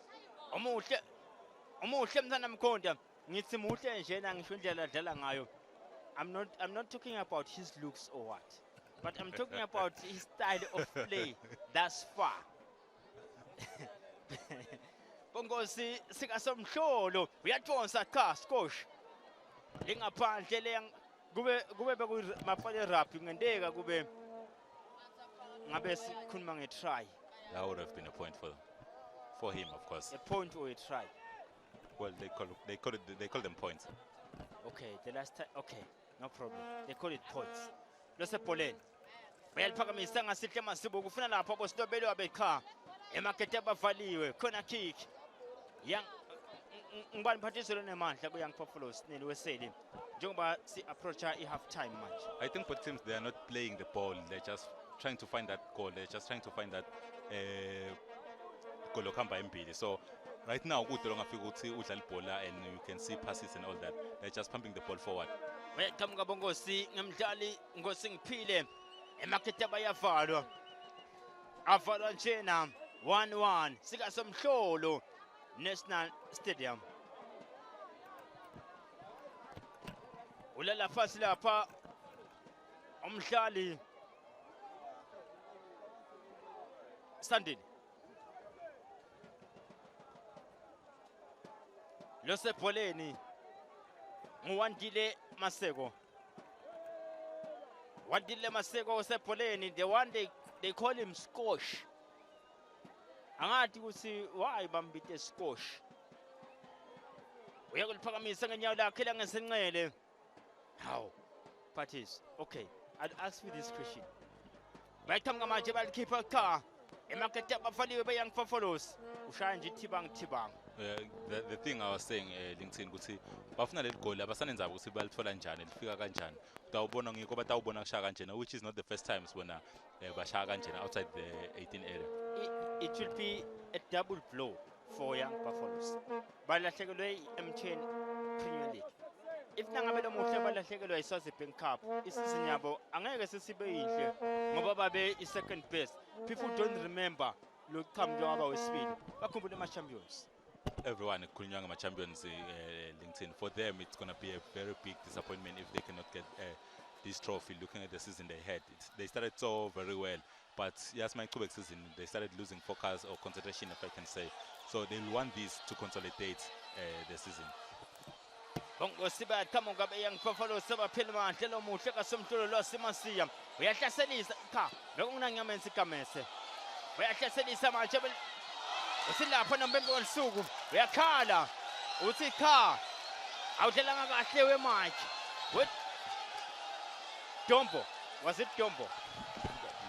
umuhle mthana Mkhonda ngithi muhle njena ngisho indlela adlala ngayo. I'm not talking about his looks or what, but I'm talking about his style of play thus far. Bongosi sikasomhlolo uyathonsa cha skosh ingaphandle le kube bekumapale rap ngendeka kube ngabe sikhuluma nge-try. That would have been a point for him, of course. A point or a try. Well, they call them points. Okay, the last time. Okay, no problem. They call it points. Lose Polen. Bayaliphakamisa ngasihle Masibu kufuna lapho bositobelo abekha. Emakete abavaliwe khona kick. Yang ngibani mphathiselo nemandla ku Young Buffaloes nini weseli. Njengoba si approach half time manje. I think for teams they are not playing the ball. They're just trying to find that goal. They're just trying to find that goal okamba embili. So right now good long afika uthi udlala ibhola and you can see passes and all that. They're just pumping the ball forward. Welcome kabongosi ngemdlali ngosi ngiphile. Emakete bayavalwa. Avalwa njena 1-1 sika somhlolo National Stadium. Ulala phansi lapha umdlali Sandini. Lose Poleni Wandile Masego. Wandile Masego Sepoleni, the one they call him Squash. Angathi ukuthi why bambite Squash. Uyakuliphakamisa ngenyawo lakhe langesenqele. How? Parties. Okay, I'll ask you this question. Bayithamba manje balikhipha car. Emakete abafaliwe be Young Buffaloes. Ushaya nje tibang. The thing I was saying LinkedIn ukuthi bafuna leli goal abasanenza ukuthi balithola kanjani lifika kanjani utawubona ngiko batawubona kushaya kanjena which is not the first time sibona bashaya kanjena outside the 18 area. It will be a double blow for Young Buffaloes. Balahlekelwe M10 Premier League. If nangabe lomuhle balahlekelwe iSwazi Bank Cup, isizini yabo angeke sesibe yihle ngoba babe i-second best. People don't remember lokuqhamuka kwaba wesibili. Bakhumbule ama-champions. Everyone khulunywa ngama-champions LinkedIn. For them it's going to be a very big disappointment if they cannot get this trophy. Looking at the season they had, they started so very well, but yes, my Quebec season they started losing focus or concentration, if I can say. So they want this to consolidate the season. Bongo siba kama ngabe Young Buffaloes sabaphila mandlela omuhle kasomthulo lwasemasiya. Uyahlaselisa cha bekunanyamenzi kamese. Uyahlaselisa manje usilapha nombembe welisuku uyakhala uthi cha awudlala kahle wematch with Dombo. Was it Dombo?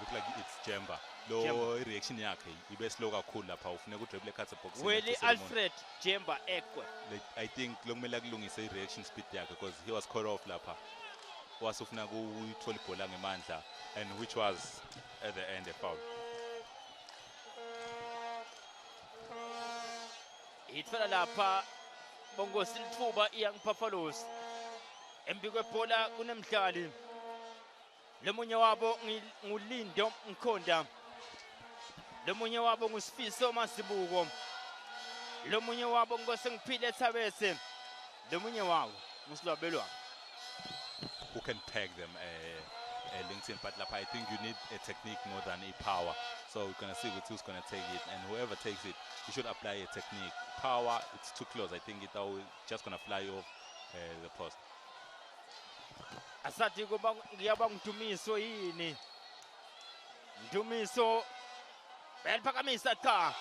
Look like it's Jemba. Lo reaction yakhe ibe slow kakhulu lapha ufuneka udribble ekhatha box. Willie Alfred Jemba ekwe. I think lo kumele kulungise reaction speed yakhe because he was caught off lapha. Wasufuna ukuthola ibhola ngemandla and which was at the end a foul. Itfela lapha bongo silithuba Young Buffaloes. Embikwe bhola kunemdlali. Lemunye wabo nguLindo Mkhonda. Lemunye wabo nguSifiso Masibuko. Lemunye wabo ngosengiphile Thabese. Lemunye wabo nguSilwabelwa. Who can peg them LinkedIn, but lapha I think you need a technique more than a power. So we're gonna see who's gonna take it, and whoever takes it, you should apply a technique. Power, it's too close. I think it's just gonna fly off the post. Asathi kuba ngiyaba ngidumiso yini? Ndumiso bayaliphakamisa cha.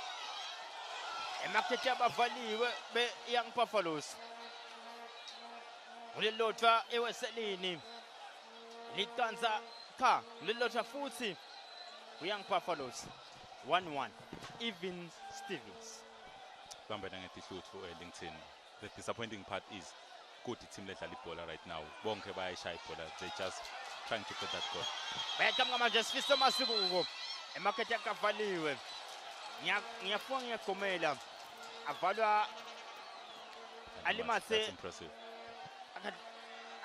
Emakete abavaliwe be Young Buffaloes. Ulilotha eweselini. Likanza cha, ulilotha futhi Young Buffaloes 1-1. Even Stevens. Bamba nangetihluthi for LinkedIn. The disappointing part is good team ledlala ibhola right now. Bonke bayayishaya ibhola. They just trying to get that goal. Bayaqhamuka manje Sifiso Masibuko. Emakete akavaliwe. Ngiyafuna ngiyagomela. Avalwa alimathe. That's impressive.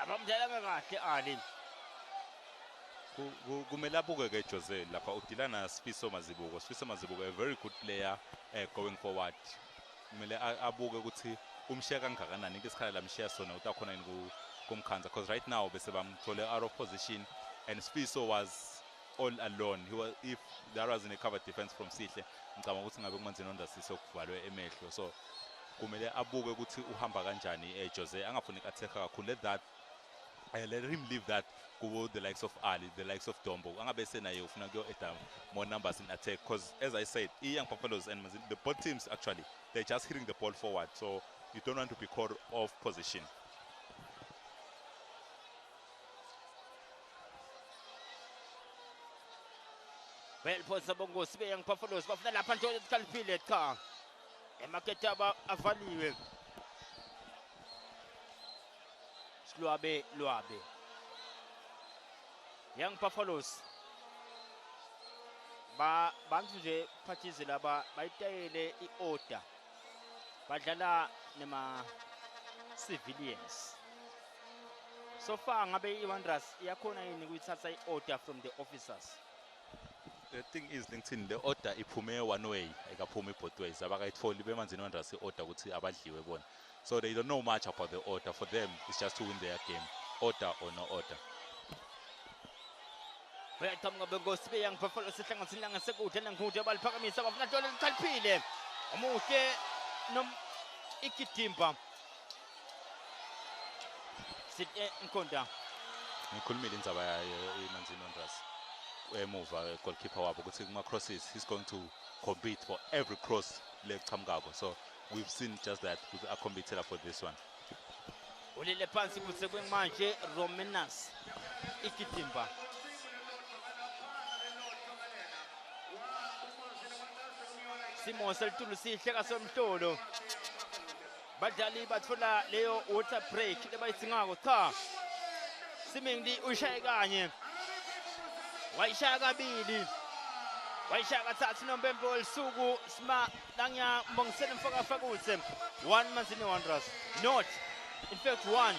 Abamdlala kahle Ali. Kumele abuke ke Jose lapha udila na Sifiso Mazibuko. Sifiso Mazibuko a very good player going forward. Kumele abuke ukuthi umshiya kangakanani ngesikhala lamshiya sona utakhona yini kumkhanza because right now bese bamthole out of position and Sifiso was all alone. If there was a cover defense from Sihle ngicabanga ukuthi ngabe kumanzini ondasiso kuvalwe emehlo. So kumele abuke ukuthi uhamba kanjani Jose angafuni attack kakhulu. Let him leave that go the likes of Ali, the likes of Dombo. Angabe naye ufuna kuyo add more numbers in attack because as I said, Young Buffaloes and the both teams actually they're just hitting the ball forward. So you don't want to be caught off position. Well phosa bongosi be Young Buffaloes bafuna lapha nje ekhaliphile cha emakethe avaliwe Lwabe Young Buffaloes bantu nje phathize laba bayitayele iorder badlala nema civilians so far ngabe iWanderers iyakhona yini ukuthatha iorder from the officers. The thing is LinkedIn the order iphume one way ekaphumi both ways abakayitholi bemanzini Wanderers iorder ukuthi abadliwe bona. So they don't know much about the order. For them, it's just to win their game, order or no order. Bayaqhamuka bengosi be Young Buffaloes sihlanganisile ngasekude lengude baliphakamisa bafuna dole likhaliphile. Omuhle nom ikidimba. Sithe Nkonda. Ngikhulumile indzaba yemanzini Wanderers. Emuva goalkeeper wabo ukuthi kuma crosses he's going to compete for every cross leqhamukako. So we've seen just that with a competitor for this one. Ulile phansi kuse kwemanje Romanas ikidimba. Simo selitulu sihle kasomhlolo. Badlali bathola leyo water break lebayithingako cha. Simingdi uyishaya kanye. Wayishaya kabili. Wayishaya kathathu nompempe welisuku sima nangya mbongisele mfoka fakutse. One Manzini Wanderers. Not in fact one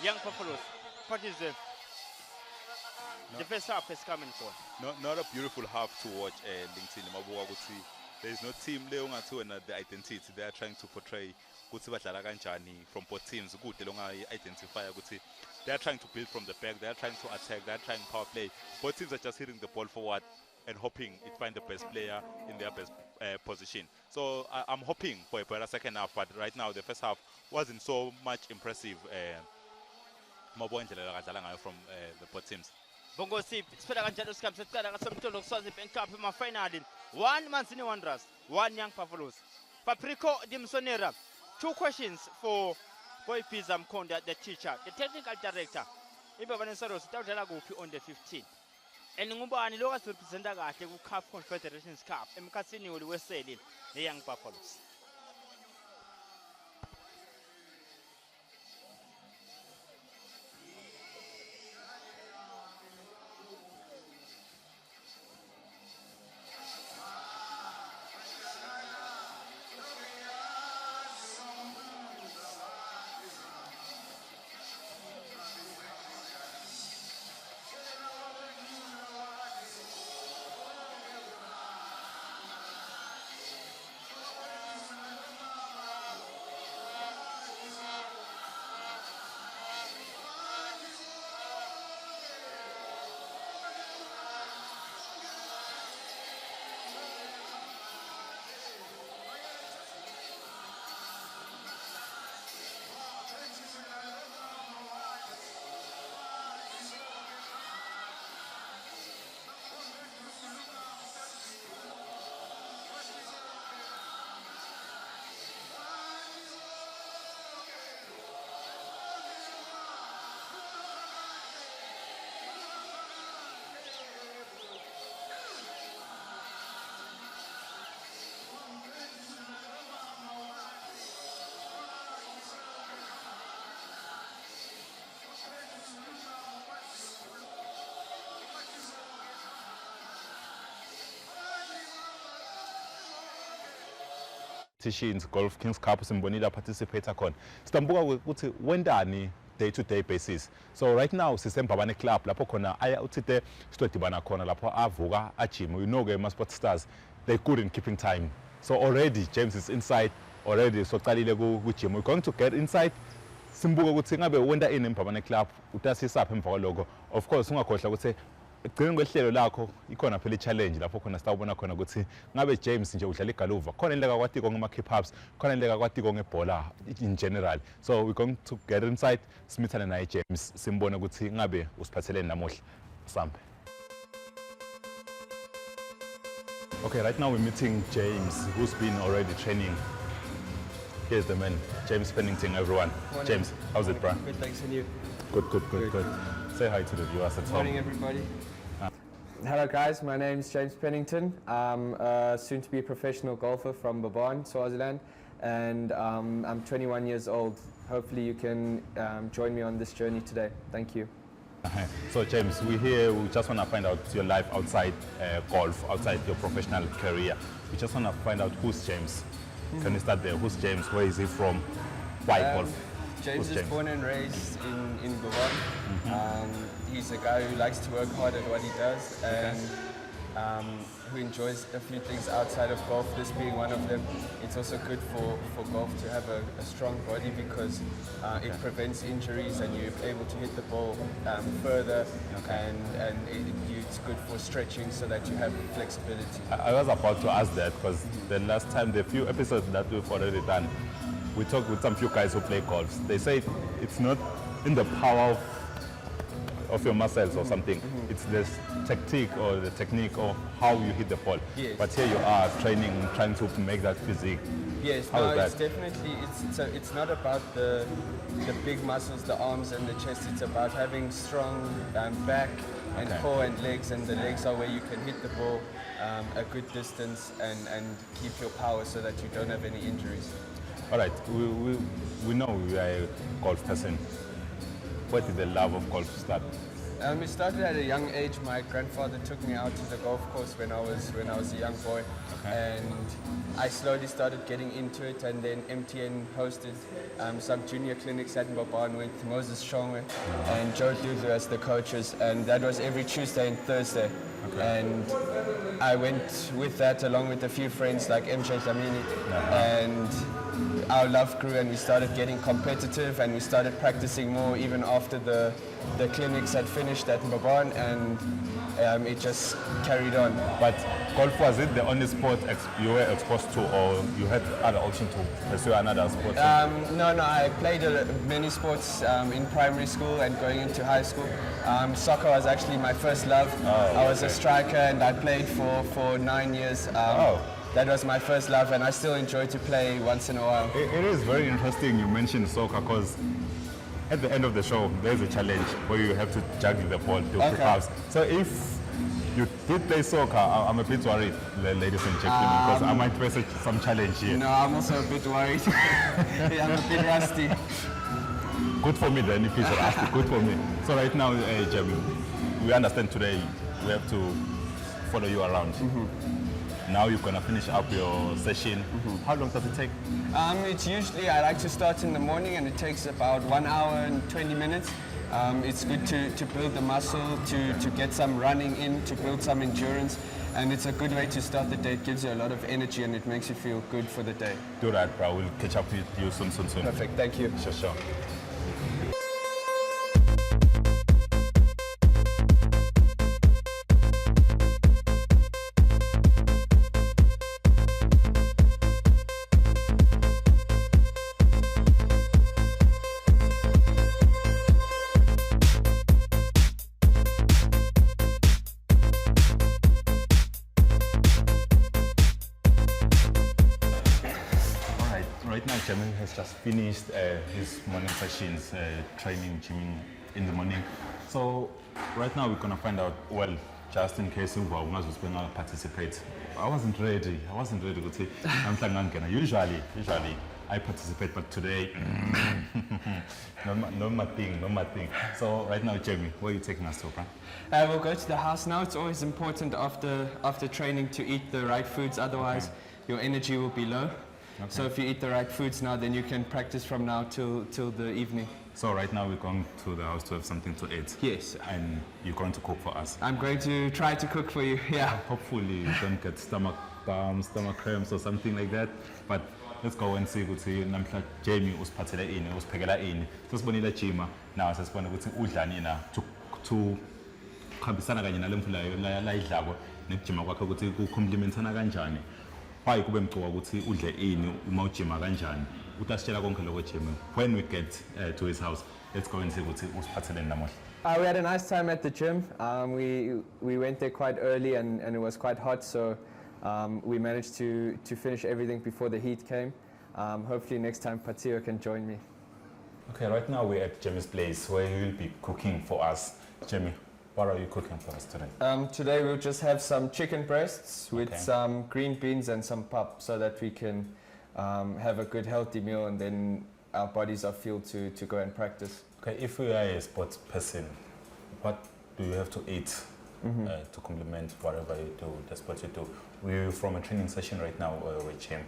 Young Buffaloes. Partisan. The first half is coming for. Not a beautiful half to watch LinkedIn. Mabuka ukuthi there is no team leyo ngathiwena the identity they are trying to portray ukuthi badlala kanjani from both teams kude longa identify ukuthi they are trying to build from the back, they are trying to attack, they are trying power play. Both teams are just hitting the ball forward and hoping it find the best player in their best position. So I'm hoping for a better second half, but right now the first half wasn't so much impressive from the both teams. Bongosi siphela kanjalo sikhathi sesiqala kasomtolo Swazi Bank Cup ema-final. One Manzini Wanderers, one Young Buffaloes. Paprico Dimsonera, 2 questions for Boy Pizza Mkonda, the teacher, the technical director. Ibe banesaro sitawudlala kuphi on the 15th. And ngubani lo asirepresenta kahle ku CAF Confederations Cup emkhathini weseli ne-Young Buffaloes. Golf Kings Cup simbonile participate khona sitambuka ukuthi wendani day to day basis. So right now sisembabane club lapho khona aya uthite sitodibana khona lapho avuka agym. You know ke ma sport stars they good in keeping time. So already James is inside already so qalile ku gym. We're going to get inside simbuka ukuthi ngabe wenda ini embabane club utasisapha emva kwaloko. Of course ungakhohlwa ukuthi ekugcineni kwehlelo lakho ikhona phela i-challenge lapho khona sitawubona khona ukuthi ngabe James nje udlala igaluva khona indlela kwatiko ngema-keep-ups khona indlela kwatiko ngebhola in general. So we're going to get inside simithane naye James simbone ukuthi ngabe usiphatheleni namuhla sambe. Okay, right now we're meeting James who's been already training Here's the man, James Pennington, everyone. Morning. James, how's it, bro? Good, thanks, and you? Good. Say hi to the viewers at Morning, home. everybody. Hello, guys. My name is James Pennington. I'm a soon-to-be professional golfer from Babon, Swaziland, and I'm 21 years old. Hopefully, you can join me on this journey today. Thank you. So, James, we're here. We just want to find out your life outside golf, outside your professional career. We just want to find out who's James. Can you start there? Who's James? Where is he from? Why golf? James is born and raised in Babon. He's a guy who likes to work hard at what he does and who enjoys a few things outside of golf, this being one of them. It's also good for golf to have a strong body because it prevents injuries and you're able to hit the ball further and it's good for stretching so that you have flexibility. I was about to ask that because the last time, the few episodes that we've already done, we talked with some few guys who play golf. They say it's not in the power of your muscles or something. It's the technique of how you hit the ball. Yes. But here you are training, trying to make that physique. Yes, How is it's that? definitely, it's not about the big muscles, the arms and the chest. It's about having strong back and core and legs, and the legs are where you can hit the ball a good distance and keep your power so that you don't have any injuries. All right, we know you are a golf person. Where did the love of golf start? It started at a young age. My grandfather took me out to the golf course when I was a young boy, and I slowly started getting into it. And then MTN hosted some junior clinics at Babon with Moses Shongwe and Joe Dudu as the coaches, and that was every Tuesday and Thursday. And I went with that along with a few friends like MJ Dlamini, and our love grew and we started getting competitive and we started practicing more even after the clinics had finished at Babon, and it just carried on. But golf, was it the only sport you were exposed to, or you had other options to pursue another sport? No, I played many sports in primary school and going into high school. Soccer was actually my first love. I was a striker and I played for 9 years. That was my first love, and I still enjoy to play once in a while. It is very interesting you mentioned soccer, because at the end of the show, there's a challenge where you have to juggle the ball to pass. So if you did play soccer, I'm a bit worried, ladies and gentlemen, because I might face some challenge here. No, I'm also a bit worried. I'm a bit rusty. Good for me then, if it's rusty, good for me. So right now, Jamie, we understand today we have to follow you around. Now you're going to finish up your session. How long does it take? It's usually, I like to start in the morning and it takes about 1 hour and 20 minutes. It's good to build the muscle, to get some running in, to build some endurance. And it's a good way to start the day. It gives you a lot of energy and it makes you feel good for the day. Do that, bro. We'll catch up with you soon. Perfect, thank you. Sure. Right now, Jamie has just finished his morning sessions, training, gymming in the morning. So right now we're going to find out, well, just in case you want to participate. I wasn't ready to say, usually I participate, but today, no my thing. So right now, Jamie, where are you taking us to, bro? We'll go to the house now. It's always important after training to eat the right foods, otherwise your energy will be low. So if you eat the right foods now, then you can practice from now till the evening. So right now we're going to the house to have something to eat. Yes. And you're going to cook for us. I'm going to try to cook for you, yeah. Hopefully you don't get stomach cramps or something like that. But let's go and see ukuthi namhla Jamie usiphathele ini, usiphekela ini. Sesibonile Jima, now sesibona ukuthi udlani na to khambisana kanye nalemfula la idlako nekujima kwakhe ukuthi kucomplementana kanjani. Why kube mcuba ukuthi udle ini uma ujima kanjani. Utasitshela konke lokho Jimmy. When we get to his house, let's go and see ukuthi usiphatheleni namuhla. We had a nice time at the gym. We went there quite early and it was quite hot, so we managed to finish everything before the heat came. hopefully next time Patio can join me. Okay, right now we're at Jamie's place where he will be cooking for us. Jamie, what are you cooking for us today? Today we'll just have some chicken breasts with Okay. some green beans and some pap so that we can have a good healthy meal and then our bodies are fueled to go and practice. Okay, if you are a sports person, what do you have to eat to complement whatever you do, the sport you do? We're from a training session right now with Jim.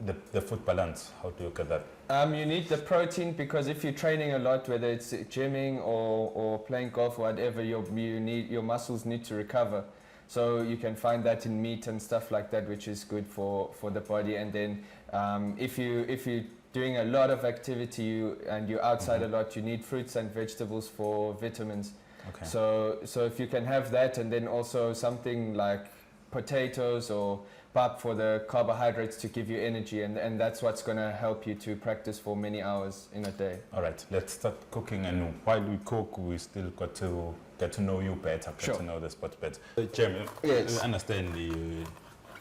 The food balance, how do you get that? You need the protein because if you're training a lot, whether it's gymming or playing golf or whatever, your muscles need to recover. So you can find that in meat and stuff like that, which is good for the body. And then if you're doing a lot of activity and you're outside a lot, you need fruits and vegetables for vitamins. Okay. So if you can have that, and then also something like potatoes or pap for the carbohydrates to give you energy, and that's what's going to help you to practice for many hours in a day. All right, let's start cooking, and while we cook, we still got to get to know you better, get to know the sport better. Jamie, Yes. I understand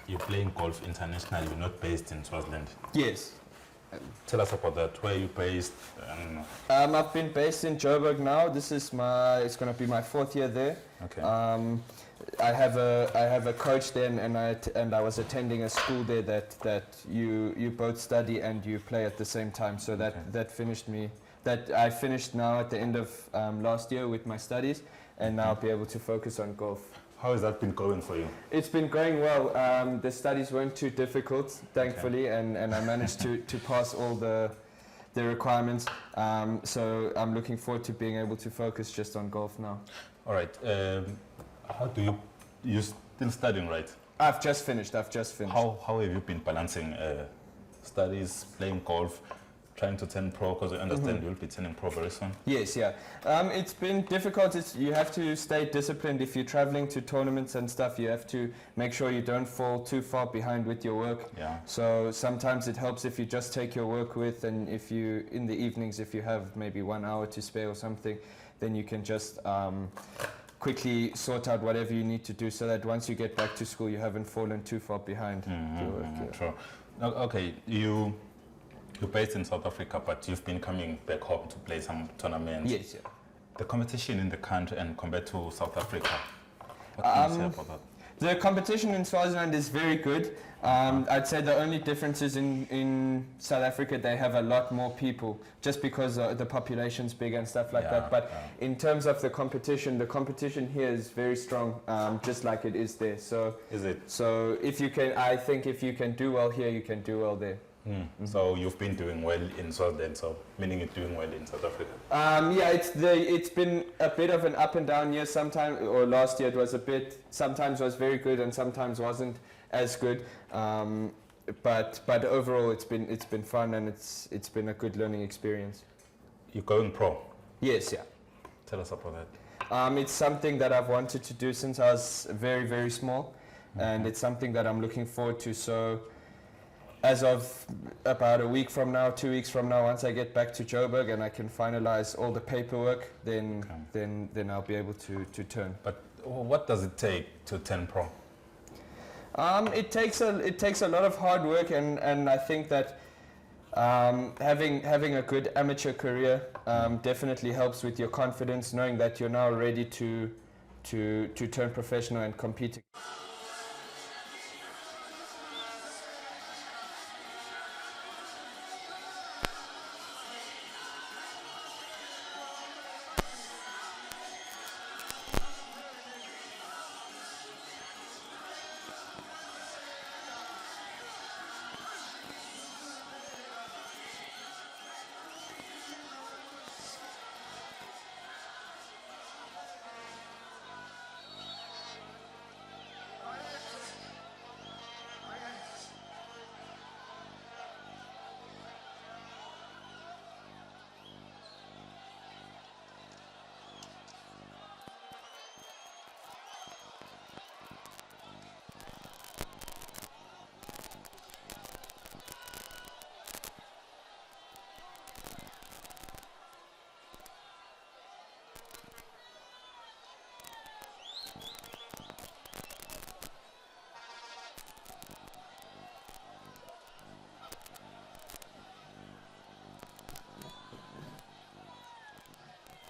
you're playing golf internationally, you're not based in Swaziland. Yes. Tell us about that. Where are you based? I've been based in Joburg now. This is it's going to be my 4th year there. Okay. I have a coach there, and I was attending a school there that you both study and you play at the same time. So that finished me. That I finished now at the end of last year with my studies, and now I'll be able to focus on golf. How has that been going for you? It's been going well. The studies weren't too difficult, thankfully, and I managed to pass all the requirements. So I'm looking forward to being able to focus just on golf now. All right. How do you're still studying, right? I've just finished. How have you been balancing studies, playing golf, trying to turn pro? Because I understand you'll be turning pro very soon. Yes, yeah. It's been difficult. You have to stay disciplined. If you're traveling to tournaments and stuff, you have to make sure you don't fall too far behind with your work. Yeah. So sometimes it helps if you just take your work with, and if you, in the evenings, if you have maybe 1 hour to spare or something, then you can just quickly sort out whatever you need to do so that once you get back to school, you haven't fallen too far behind your work. Yeah. Sure. Okay, you're based in South Africa, but you've been coming back home to play some tournaments. Yes, yeah. The competition in the country and compared to South Africa, what can you say about that? The competition in Swaziland is very good. I'd say the only difference is in South Africa they have a lot more people just because the population's big and stuff like that. But in terms of the competition here is very strong, just like it is there. So is it? So I think if you can do well here, you can do well there. So you've been doing well in Swaziland, so meaning you're doing well in South Africa? Yeah, it's been a bit of an up and down year. Sometimes, or last year it was sometimes was very good and sometimes wasn't as good. But overall it's been fun, and it's been a good learning experience. You're going pro? Yes, yeah. Tell us about that. It's something that I've wanted to do since I was very, very small, and it's something that I'm looking forward to. So as of about a week from now, 2 weeks from now, once I get back to Joburg and I can finalize all the paperwork, then I'll be able to turn. But what does it take to turn pro? It takes a lot of hard work, and I think that having a good amateur career definitely helps with your confidence, knowing that you're now ready to turn professional and compete.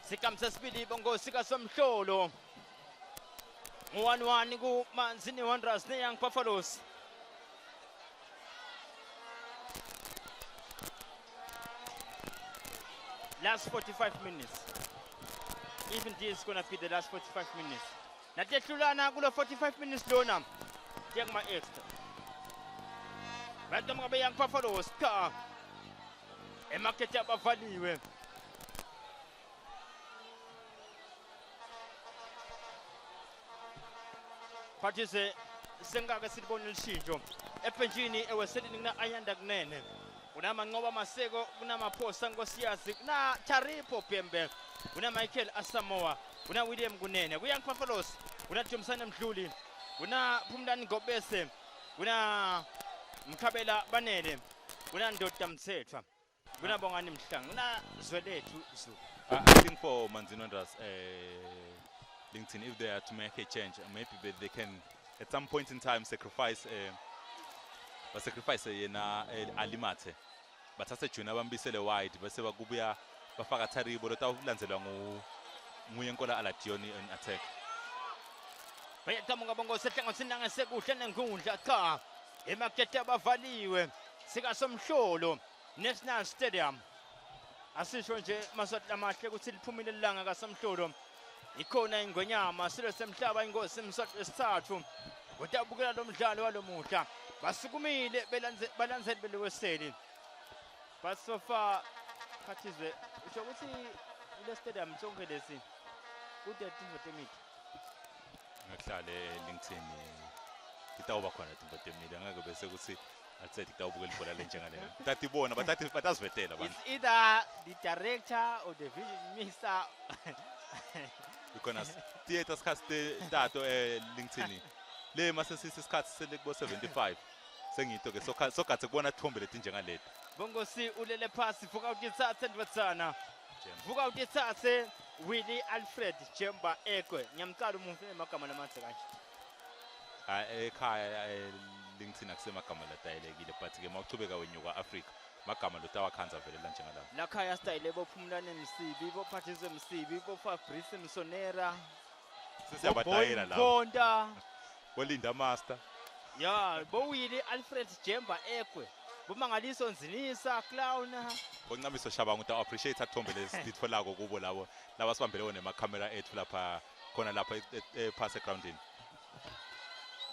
sikamsa sibili bongo sika somhlolo 1-1 ku Manzini Wanderers ne Young Buffaloes. Last 45 minutes. Even this is gonna be the last 45 minutes. Natehlulana kulo 45 minutes lona. Njengama extra. Bathi ngabe Young Buffaloes cha. Emarket abavaliwe. Phathise sengake silibona lishintsho. Ebenchini eweselini kuna Ayanda kunene. Kunamanqoba Maseko, kunamaphosa Nkosiyazi, kuna Taripo Pembe, kuna Michael Asamoah, kuna William Kunene, ku Young Buffaloes, kuna Jomsana Mdluli, kuna Phumlani Ngobese, kuna Mkhabela Banele, kuna Ndoda Mthethwa, kuna Bongani Mhlanga, kuna Zwelethu Zulu. I think for Manzini Wanderers, LinkedIn, if they are to make a change, maybe they can at some point in time sacrifice yena Alimate. But as a tuna bambisele wide, bese bakubuya bafaka Taribo lotawulandzelwa nguyenkola Alationi in attack. Bayathamuka bongo sehlanganisini nangasekuhle nenkundla cha. Emakete abavaliwe sika somhlolo National Stadium. Asisho nje maswati amahle ukuthi liphumile ilanga kaSomhlolo. Ikhona ingonyama silo semhlaba ingosi imswati esithathu. Utabukela lo mdlalo walomuhla. Basukumile balandzeli beleweseli. But so far Phathise usho ukuthi le stadium sonke lesi kude timvotemile. Ngahlale LinkedIn itawuba khona timvotemile ngeke bese ukuthi athi itawubukela ibhola lenjengale. Tathi bona batazvetela abantu. It's either the director or the vision minister. Because theater skaste dato LinkedIn. Le mase sisikhathi selekubo 75. Sengito ke sokhathe kubona thombe letinjengaleti. Bongo si ulele phasi vuka utitsatse ndvatsana. Vuka utitsatse Willie Alfred Jemba Ekwe. Nyamcala umuntu emagama lamanzi kanje. Ekhaya LinkedIn akusemagama latayelekile but ke mawuchubeka wenyuka Africa magama lotawakhanza vele la njengala. La khaya style bophumlane Msibi, bophathise Msibi, boFabrice Msonera. Sesiyabatayela la. Bonda. Bolinda Master. Ya, bo Willie Alfred Jemba Ekwe. Bomangaliso Nzinisa Clown. Bonqamiso Shabanga uta appreciate athombe lesitfolako kubo labo labasibambele one camera ethu lapha khona lapha pass groundini.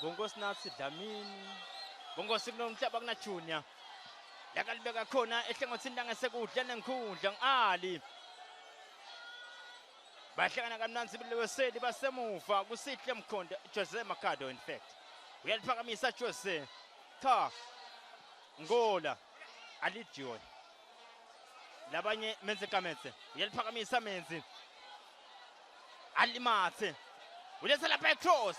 Bongo Snaps Dlamini. Bongo sikunomhlaba kuna Junior. Yakalibeka khona ehlangothini langasekudla nenkundla ngali. Bahlangana kamnanzi beleweseli basemuva kusihle Mkhonda Jose Makado in fact. Uyaliphakamisa Jose. Cha. Ngola Alijion. Labanye Menze Kametse. Uyaliphakamisa Menzi. Alimathe. Uletha lapha cross.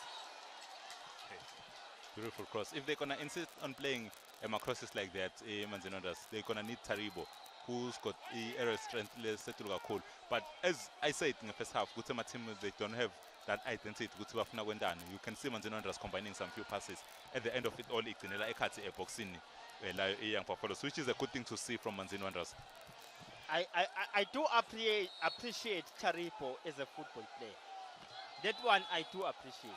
Beautiful cross. If they're gonna insist on playing crosses like that, Manzini Wanderers, they're gonna need Taribo, who's got aerial strength settled cool. But as I said in the first half, Gutema team they don't have that identity. Gutema Wendani. You can see Manzini Wanderers combining some few passes. At the end of it all, Ikinela Ekati Epoxini, Young Buffaloes, which is a good thing to see from Manzini Wanderers. I do appreciate Taribo as a football player. That one I do appreciate.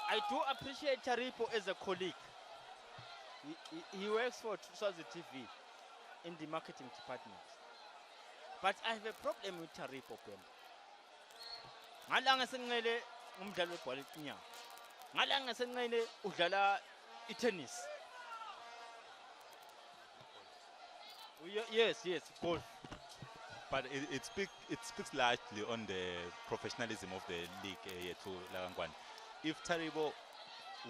I do appreciate Taribo as a colleague. He works for Swazi TV in the marketing department. But I have a problem with Taribo. Ngalanga sengele umdlalo webhola inyama. Ngalanga sengele udlala tennis. Yes, golf. But it speaks largely on the professionalism of the league to Lagangwan. If Taribo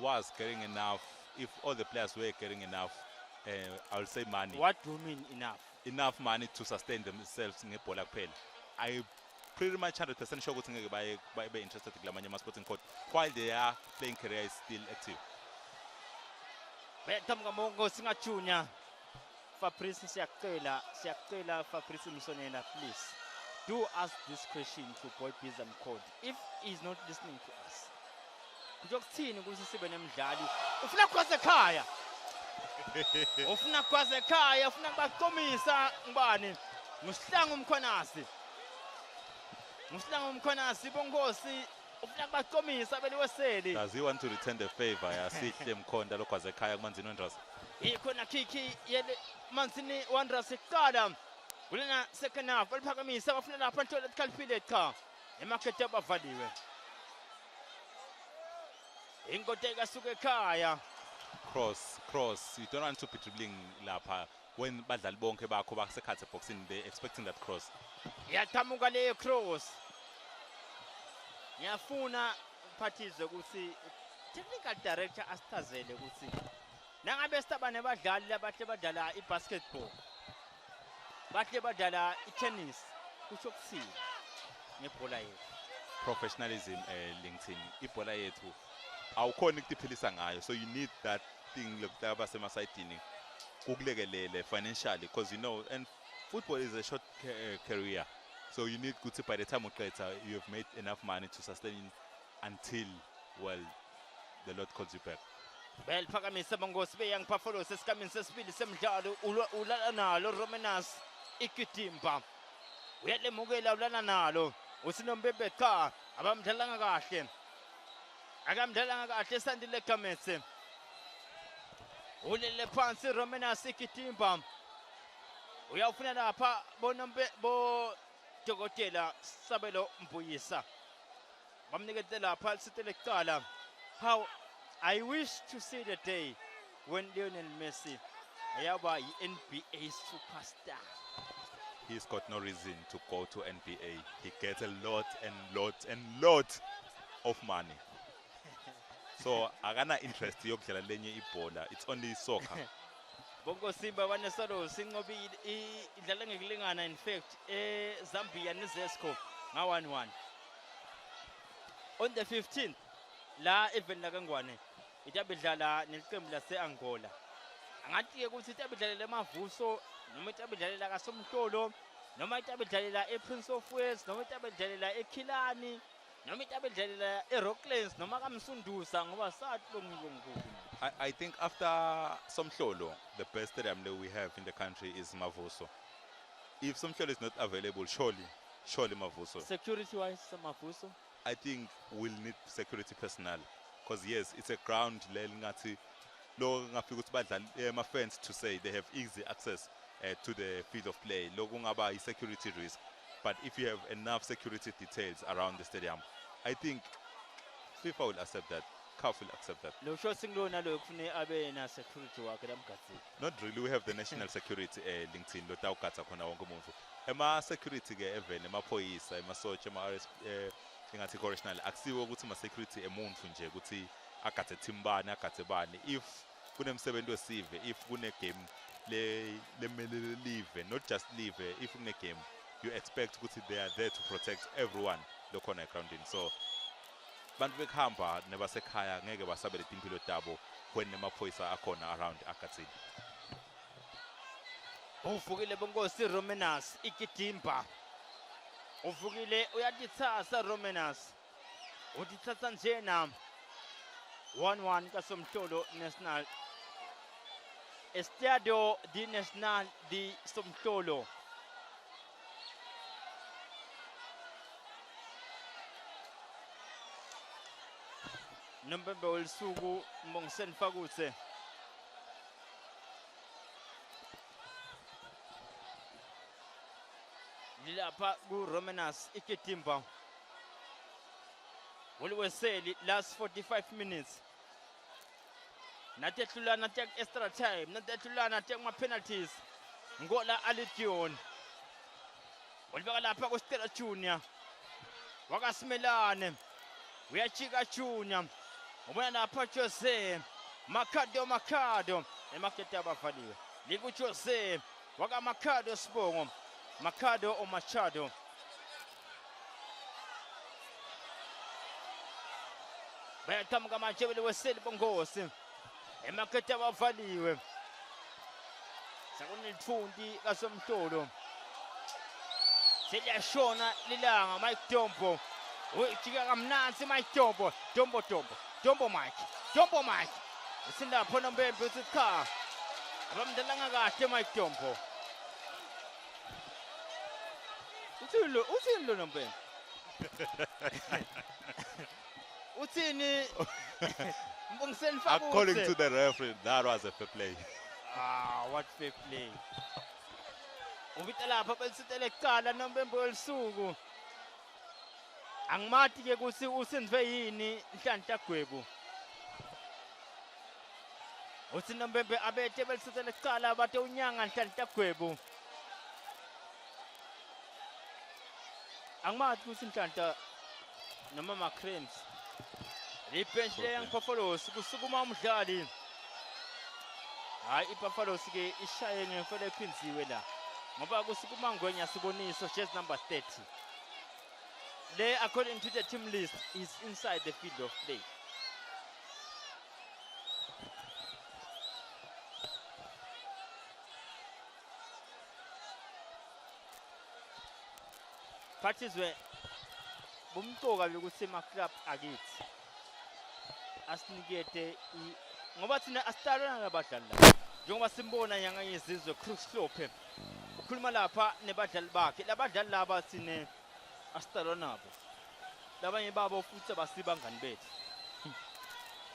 was getting enough, if all the players were getting enough, I would say money. What do you mean enough? Enough money to sustain themselves in Ebola Pel. I pretty much 100% sure by interested in Lamanya Sporting Court while their playing career is still active. Mongo Singa Junior. Fabrice Siakela Fabrice Msonena, please do ask this question to Boy Bizam Code if he's not listening to us. Kujokuthini ukuthi sibe nemidlali ufuna kwaze ekhaya ufuna kwaze ekhaya ufuna baqomisa ngibani ngusihlanga umkhwanasi Ngusihlanga umkhonasi bongosi ufuna kubaqomisa beliweseli. Does he want to return the favor? Yasihle Mkhonda lokwaze ekhaya kuManzini Wanderers. Ikhona kiki yele Manzini Wanderers iqala. Kulena second half baliphakamisa bafuna lapha ntole ekhaliphile cha. Emakhethe abavaliwe. Inkoteka suke ekhaya. Cross. You don't want to be dribbling lapha when badlali bonke bakho basekhathe boxing, they expecting that cross. Yaqhamuka leyo cross. Ngiyafuna uphathizwe ukuthi technical director asichazele ukuthi nangabe sitabane badlali labahle badlala ibasketball. Bahle badlala itennis kusho kuthini ngebhola yethu. Professionalism LinkedIn ibhola yethu awukhona ukuphilisa ngayo, so you need that thing lokutaba basemasayidini kukulekelele financially, because you know, and football is a short career, so you need ukuthi by the time uqeda you have made enough money to sustain until, well, the Lord calls you back. Beliphakamisa bongosi beYoung Buffaloes esikamini sesibili semidlalo ulala nalo Romanas ikitimba. Uyalemukela ulala nalo uSinombembe cha abamdlalanga kahle. Akamdlalanga kahle Sandile Kametse. Ulele phansi Romanas ikitimba. Uyawufuna lapha bo Dokotela Sabelo Mbuyisa. Bamniketela lapha sitele kuqala. How I wish to see the day when Lionel Messi ayaba NBA superstar. He's got no reason to go to NBA. He gets a lot of money. So akana interest yokudlala lenye ibhola. It's only soccer. Bongo Simba banesalo sinqobile idlala ngekulingana, in fact Zambia neZesco nga 1-1. On the 15th la even la Kangwane itabidlala neqembu lase-Angola. Angathi ukuthi itabidlalela eMavuso noma itabidlalela kaSomhlolo noma itabidlalela ePrince of Wales noma itabidlalela eKhilani noma itabidlalela eRocklands noma kaMsunduza ngoba sathi longunkulu. I think after Somhlolo, the best stadium that we have in the country is Mavuso. If Somhlolo is not available, surely Mavuso. Security wise, Mavuso? I think we'll need security personnel. Because yes, it's a ground my fans to say they have easy access to the field of play. Logungaba is security risk. But if you have enough security details around the stadium, I think FIFA will accept that. CAF will accept that. Not really. We have the national security LinkedIn. Ema security even ema police, ema socha, ema ingathi correctional. Akusiwo ukuthi ma security emuntu nje ukuthi akathe timbani akathe bani. If kunemsebenzi wesive, if kune game le live, not just live, if kune game, you expect ukuthi they are there to protect everyone lokhona grounding. So bantu bekhamba nebasekhaya ngeke basabele impilo tabo when nemaphoyisa akhona around akathini. Uvukile bongosi Romanas ikitimba. Uvukile uyatithatha Romanas. Utithatha njena 1-1 kaSomhlolo National. Estadio di Nacional di Somhlolo. Nombembe olusuku Mbongiseni Fakutse. Lilapha ku Romanas ikitimba. Uliweseli last 45 minutes. Natehlulana tek extra time, natehlulana tek ma penalties. Ngola Alition. Ulibeka lapha ku Stella Junior. Wakasimelane. Uyachika Junior. Ubona lapha Jose Makado emakete abafaliwe. Liku Jose waka Makado Sibongo. Makado o Machado. Bayathamuka manje beliweseli bongosi. Emakete abafaliwe. Sakunelithundi kaSomhlolo. Seliyashona lilanga Mike Dombo. Uyijika kamnansi Mike Dombo. Dombo Mike. Usilapho Nombembe uthi cha. Abamdlalanga kahle Mike Dombo. Uthini lo Nombembe? Uthini? Mbongiseni According Fabuse. to the referee, that was a fair play. Ah, what fair play. Ubita lapha belisitele kuqala nombembe welisuku. Angimathi ke kusi usenziwe yini inhlanhla Gwebu. Uthi nombembe abethe belisitele kuqala bathe unyanga inhlanhla Gwebu. Angimathi kusi inhlanhla noma ma-cranes. Ibench le yang Buffaloes kusukuma umdlali. Hayi iBuffaloes ke ishaye ngefele ephinziwe la. Ngoba kusukuma ngwenya siboniso jersey number 30. Le according to the team list is inside the field of play. Phathizwe bumqoka lokuthi club akithi asinikete ngoba thina asitalana nabadlali la njengoba simbona nyanga yezizwe Cruz Hlophe ukhuluma lapha nebadlali bakhe labadlali laba sine asitalana nabo labanye babo futhi abasibangani bethu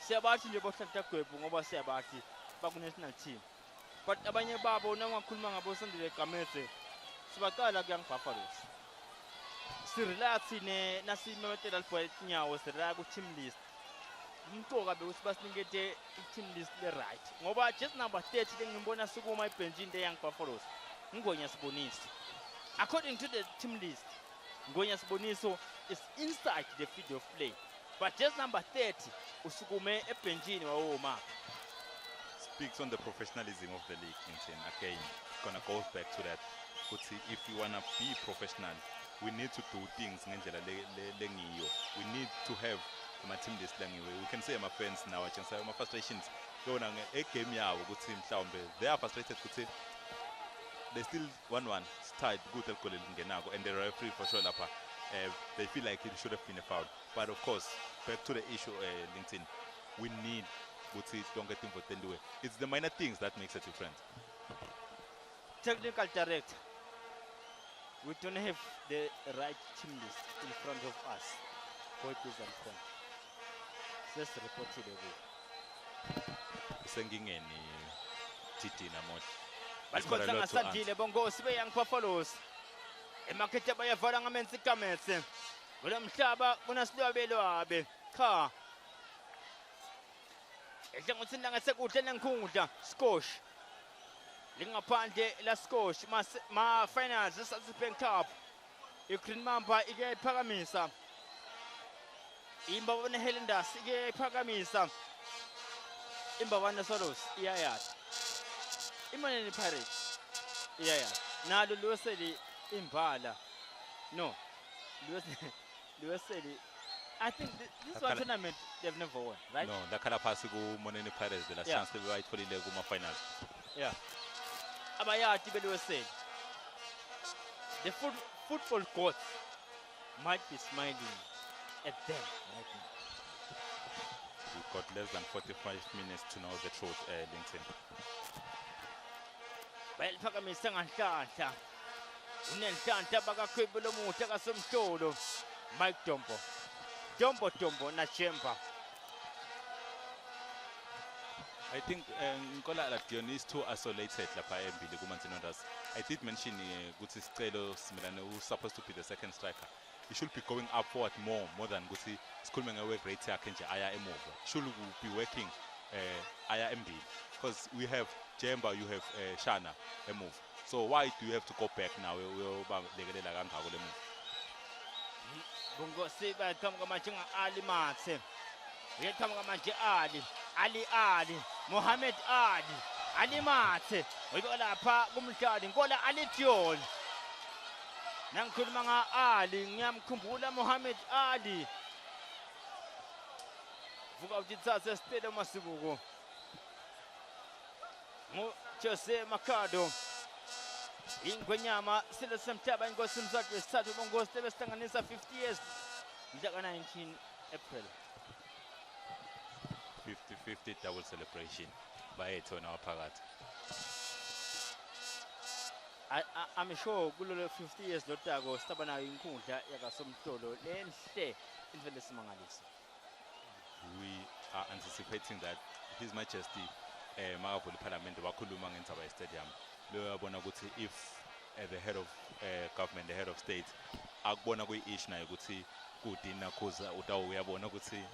siyabathi nje bohlala Gwebu ngoba siyabathi baku-national team but abanye babo nangakhuluma ngabo Sandile Gqameze sibaqala ku Young Buffaloes sirelax nasimemetela libhola inyawo sirela ku-team list umqoka bekuthi basinikete i-team list le-right ngoba just number 30 lengibona sukuma ebhenjini le-Young Buffaloes Ngonya Siboniso. According to the team list, Ngonya Siboniso is inside the field of play, but just number 30 usukume ebhenjini wawoma. Speaks on the professionalism of the league. Again, gonna go back to that. If you wanna be professional, we need to do things ngendlela lengiyo. We need to have my team list lengiwe. We can say my friends now, I can say my frustrations. Yona game yawo ukuthi mhlawumbe they are frustrated ukuthi they still 1-1 tied good elgole lingenako and the referee for sure lapha they feel like it should have been a foul. But of course, back to the issue LinkedIn, we need don't get involved anyway. It's the minor things that makes a difference. Technical director, we don't have the right team list in front of us. What is that from? Just reported away. Sengingeni TT namoja. Balikhonza ngasandile bongosi beYoung Buffaloes. Emakhethe bayavala ngamenzi kametse. Kulo mhlaba kunasilwabelwabe. Cha. Ehlangothini langasekuhle lenkhundla Scotch. Lingaphandle la Scotch ma finals eSouth Cup. iGreen Mamba ike iphakamisa. Imbabane Highlanders ike iphakamisa. Imbabane Swallows iyayatha. Imaneni Pirates iyayatha. Nalo Luweseli imbala. No. Luweseli I think this one tournament they've never won, right? No, lakhala phasi ku Moneni Pirates the last chance they were bayitholile kuma finals. Yeah. Abayati beluweseli. The football gods might be smiling at them right now. We've got less than 45 minutes to know the truth, LinkedIn. Bayiphakamisa nganhlanhla. Unenhlanhla bakakhwebo lomuhle kasomhlolo Mike Dombo. Dombo na Chemba. I think Nkola like Dionys too isolated lapha embili kuManzini. I did mention ukuthi Sicelo Similane who's supposed to be the second striker. He should be going up forward more than ukuthi sikhulume ngework rate yakhe nje aya emuva. Should be working aya embili because we have Jemba, you have Shana emove. So why do you have to go back now? Uyobalekelela kangako le move. Bongosi bayiqhamuka manje nga-Ali Mathe. Uyaqhamuka manje Ali Mohammed Ali Mathe. Uyibona lapha kumdlali Nkola Ali Dion. Nangikhuluma nga-Ali ngiyamkhumbula Mohammed Ali. Vuka utithathe Stadium Masibuko. Jose Mercado. Ingwenyama sile semhlaba inkosi mzathu wesithathu bongosi besihlanganisa 50 years mhla 19 April 50-50 double celebration bayethu nawaphakathi. I'm sure kulolo 50 years lotako sitaba nayo inkundla yakasomhlolo lenhle imvele simangalisa. We are anticipating that His Majesty Makavuli Parliament wakhuluma ngendaba ye-stadium. Lo yabona ukuthi if the head of government, the head of state akubona kuyi-issue nayo ukuthi kudina kuza uyabona ukuthi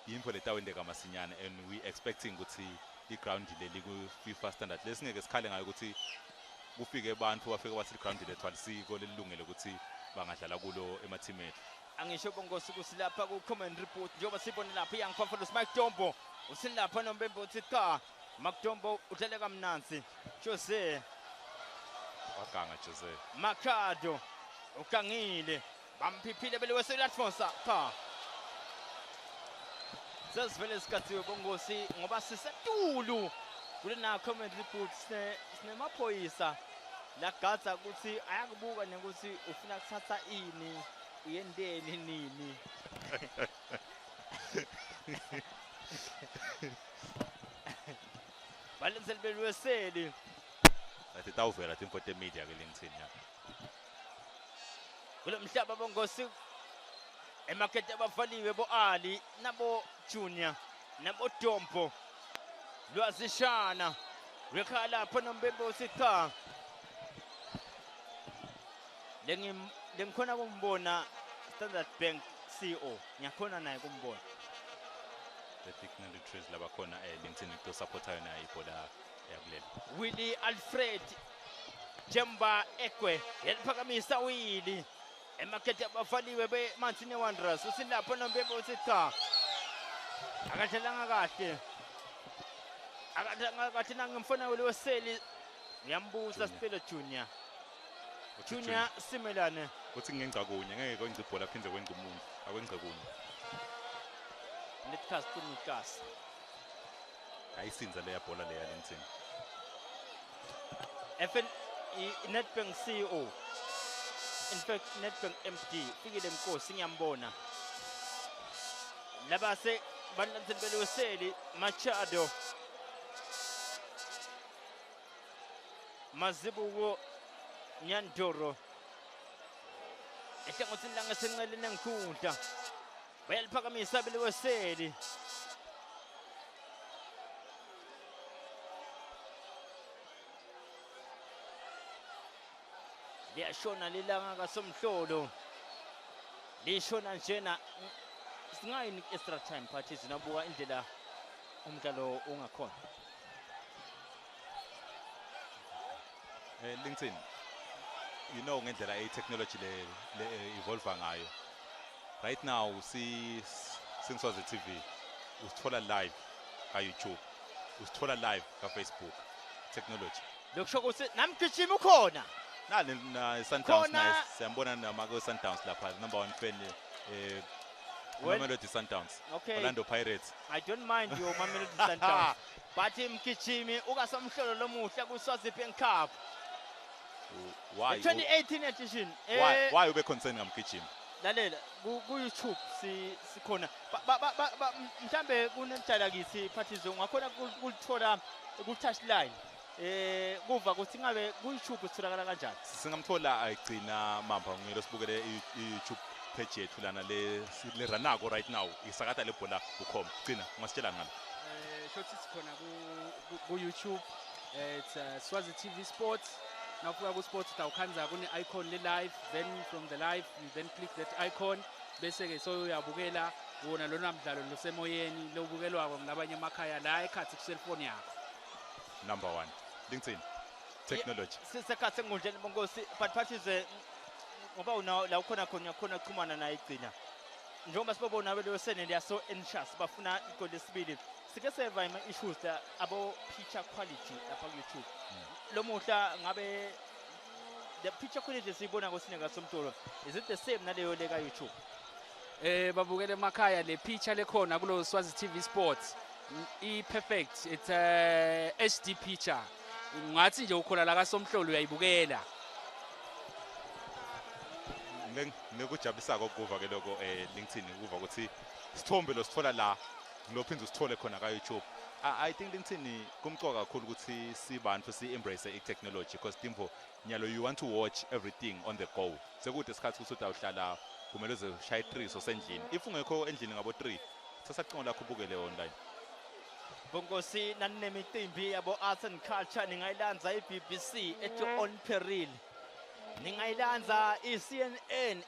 yimpo letawendeka masinyane, and we expecting ukuthi i-ground leli ku-FIFA standard lesingeke sikhale ngayo ukuthi kufike abantu bafike bathi i-ground lethu alisiko lelungele ukuthi bangadlala kulo emateam ethu. Angisho bongosi kusilapha ku-comment report njengoba sibone lapha i-Young Buffaloes Mike Dombo usilapha nombembe uthi cha Mike Dombo udlale kamnanzi Jose Wakanga Jose Makado ukangile bamphiphile beliwesela Alfonso cha sesivele sikathiwe bongosi ngoba sisetulu kulena comment report sinemaphoyisa la gadza ukuthi ayakubuka nokuthi ufuna kuthatha ini uyendeni nini. Balenzele belweseli athi tawuvela timfote media ke LinkedIn ya kulo mhlaba bongosi emakete abafaliwe bo Ali nabo Junior nabo Dombo lwazishana rekhala lapha nombembe usitha lengikhona kumbona Standard Bank CEO ngiyakhona naye kumbona the dignitaries labakhona LinkedIn to supporta yona ibhola yakuleli. Willie Alfred Jemba Ekwe yeliphakamisa Willie emakete abafaliwe be Manzini Wanderers usilapha nombembe usitha akadlalanga kahle akathi nangimfona weseli ngiyambuza Stella Junior simelane uthi ngenza kunye ngeke kwenza ibhola phindze kwenza umuntu akwenza kunye netcast kunikasi ayisinza leya bhola leya LinkedIn. FN Nedbank CEO in fact Nedbank MD fikile Nkosi ngiyambona labase bananzelele weseli Machado Mazibuko Nyandoro ehlangothini langasenqeleni engikhundla bayaliphakamisa beliweseli liyashona lilanga kasomhlolo lishona njena singayini extra time parties nabuka indlela umdlalo ungakhona. LinkedIn you know ngendlela technology le evolve ngayo right now Swazi TV usithola live ka YouTube usithola live ka Facebook technology lokusho ukuthi namgijima ukhona na Sundowns na siyambona nama ko Sundowns lapha number 1 fan Mamelodi Sundowns Orlando Pirates. I don't mind your Mamelodi Sundowns but mgijimi ukasomhlolo lomuhle ku Swazi Bank Cup. Why? 2018 edition. Why ube concerned ngamgijimi? Lalela ku YouTube sikhona mhlambe kunemjalakisi phathizo ngakhona kulithola ku touchline kuva ukuthi ngabe ku YouTube sitholakala kanjani. Singamthola ayigcina mamba ngelo sibukele YouTube page yethu lana le ranako right now isakata le bhola ukhoma gcina ungasitshela ngalo. Shothi sikhona ku YouTube it's Swazi TV Sports. Now for our sports utawukhanza kune icon le live, then from the live you then click that icon bese ke so uyabukela wona lona mdlalo losemoyeni lobukelwako ngabanye emakhaya la ekhathi ku cellphone yakho. Number 1 LinkedIn technology sisekhathi ngundleni bongosi but phathize ngoba una la ukhona khona chumana naye igcina njengoba sibona belosene they are so anxious bafuna igoli lesibili sike survive issues abo picture quality lapha ku YouTube. Lo muhla ngabe the picture quality sibona kosineka somtolo is it the same naleyo le ka YouTube? Babukele emakhaya le picture lekhona kulo Swazi TV Sports I perfect it's a HD picture ngathi nje ukhola la kasomhlolo uyayibukela ngekujabulisa kokuva ke lokho LinkedIn ukuva ukuthi sithombe lo sithola la ngilophinza usithole khona ka YouTube I think lintini kumqoka kakhulu ukuthi sibantu si-embrace i-technology because timvo nyalo you want to watch everything on the go. Sekude isikhathi ukuthi utawuhlala kumele uze ushaye 3 sosendlini. If ungekho endlini ngabo 3, sasacingo lakho ubukele online. Bongosi nanemicimbi yabo arts and culture ningayilanza i-BBC at your own peril. Ningayilanza i-CNN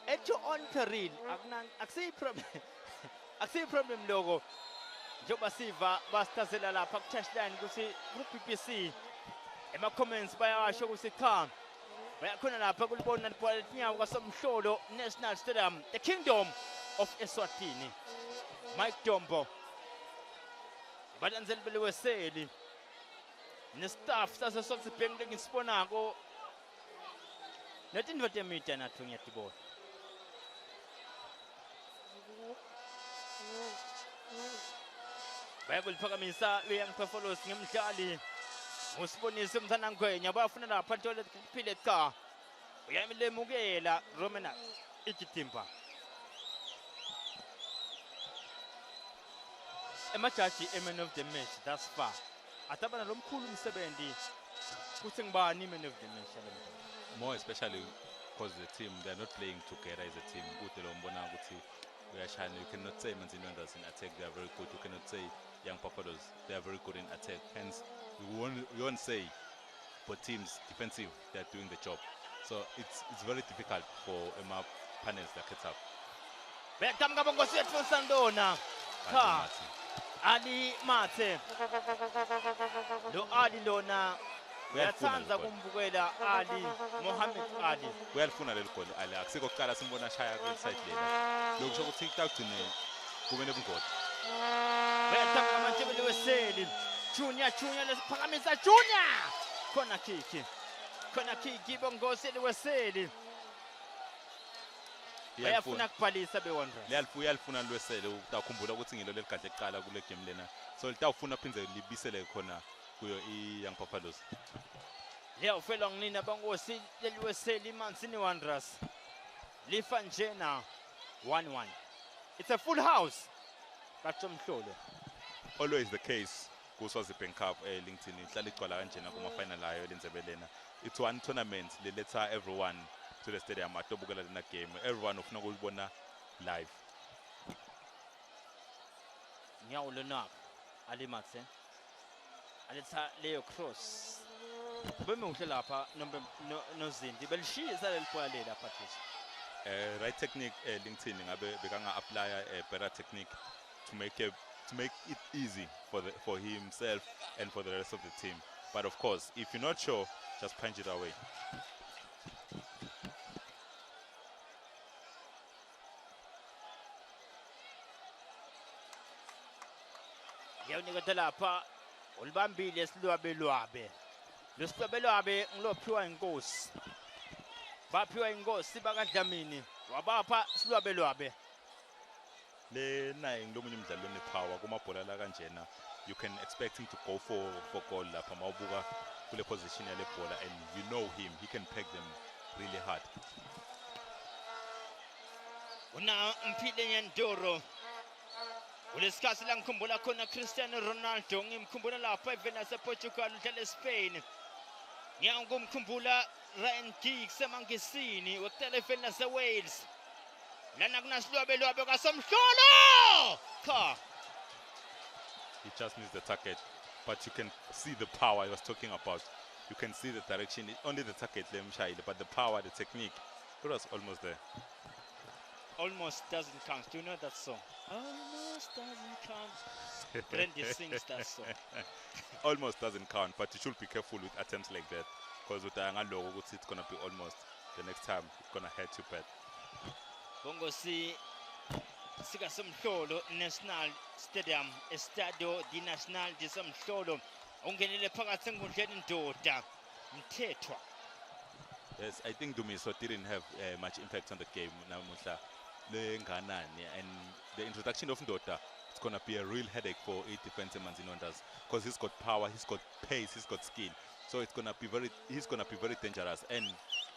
at your own peril. Akusiyi problem. Akusiyi problem logo. Njengoba siva basitazela lapha ku-touchline ukuthi ku-BBC ema-comments bayasho ukuthi cha bayakhona lapha kulibona libhola letinyawo kwaSomhlolo National Stadium, the Kingdom of Eswatini. Mike Dombo balandzeli beliweseli nestaff sasesosibhengi lengisibonako netindvo temedia natho ngiyatibona. Bayakuliphakamisa Young Buffaloes ngemdlali ngusibonise umthana ngwenya bafuna lapha ntole kuphile cha uyamilemukela Romana ikitimba emajaji man of the match thus far atabana lomkhulu umsebenzi kuthi ngibani man of the match More especially because the team they're not playing together as a team. Good lombona ukuthi uyashana. You cannot say Manzini Wanderers in attack they are very good. You cannot say Young Buffaloes they are very good in attack. Hence we won't say for teams defensive they are doing the job. So it's very difficult for Emma panels that gets up. Betamka bongosi ethu Sandona cha Ali Mate lo Ali lona uyathanza kumbukela Ali Mohammed Ali uyalifuna leli goli Ali akusiko kuqala simbona shaya ku-side lela lokusho ukuthi kutagcine kube nebungoti betamka manje beliweseli Junior lesiphakamisa Junior khona kiki bongosi liweseli bayafuna kubhalisa beWanderers uyalifuna lwesele utakhumbula ukuthi ngilo leligade eqala kule game lena so litawufuna phindze libisele khona kuyo i-Young Buffaloes liyawufelwa nginina bongosi leliweseli Manzini Wanderers lifa njena 1-1. It's a full house kaSomhlolo. Always the case kuSwazi Bank Cup LinkedIn ihlala igcwala kanjena kuma final ayo lendzebe lena. It's one tournament letha everyone to the stadium atobukela lena game. Everyone ufuna ukubona live. Nyawulona alimathe aletha leyo cross bemuhle lapha noZindi belishiza leliphola lela Patrice. Right technique LinkedIn ngabe bekanga apply a better technique to make it easy for himself and for the rest of the team. But of course, if you're not sure, just punch it away. Yawunikeza lapha ulibambile silwabelwabe. Lesibelwabe ngilophiwa inkosi. Baphiwa inkosi bakaDlamini wabapha silwabelwabe. Le naye ngilomunye umdlali onepower kumabhola la kanjena you can expect him to go for goal lapha mawubuka kule position yale bhola and you know him he can peg them really hard. Una Mpile Nyandoro ulesikhathi la ngikhumbula khona Cristiano Ronaldo ngimkhumbula lapha evela sePortugal udlala eSpain ngiyangumkhumbula Ryan Giggs emangisini wekutela evela naseWales lana kunasilwabelwabe kaSomhlolo cha He just needs the target but you can see the power I was talking about. You can see the direction, only the target but the power, the technique, it was almost there. Almost doesn't count. Do you know that song? Almost doesn't count. Brandy sings that song. Almost doesn't count, but you should be careful with attempts like that because with the logo it's gonna be almost. The next time it's gonna hurt you bad. Bongosi sikaSomhlolo National Stadium, Estadio di Nacional de Somhlolo. Ungenele phakathi enkundleni indoda mthethwa. Yes, I think Dumiso didn't have much impact on the game namuhla lenganani, and the introduction of Ndota it's gonna be a real headache for a defense Manzini Wanderers because he's got power, he's got pace, he's got skill, so he's gonna be very dangerous. And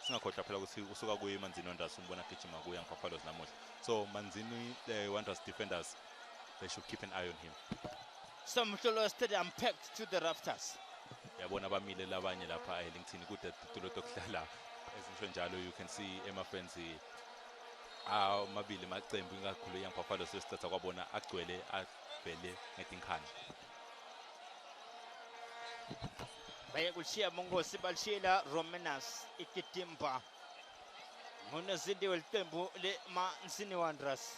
singakhohlwa phela ukuthi usuka kuye Manzini Wanderers umbona gijima ku Young Buffaloes namuhla, so Manzini Wanderers defenders they should keep an eye on him. Somhlolo Stadium packed to the rafters. Yabona bamile labanye lapha eLinkedIn kude tulo tokudlala ezinto njalo. You can see friends amabili macembu kakhulu Young Buffalo sesithatha kwabona agcwele avele ngetinkani. Bayakushiya Mongosi balshila Romanas ikitimba. Ngunozindi weltembu le Manzini Wanderers.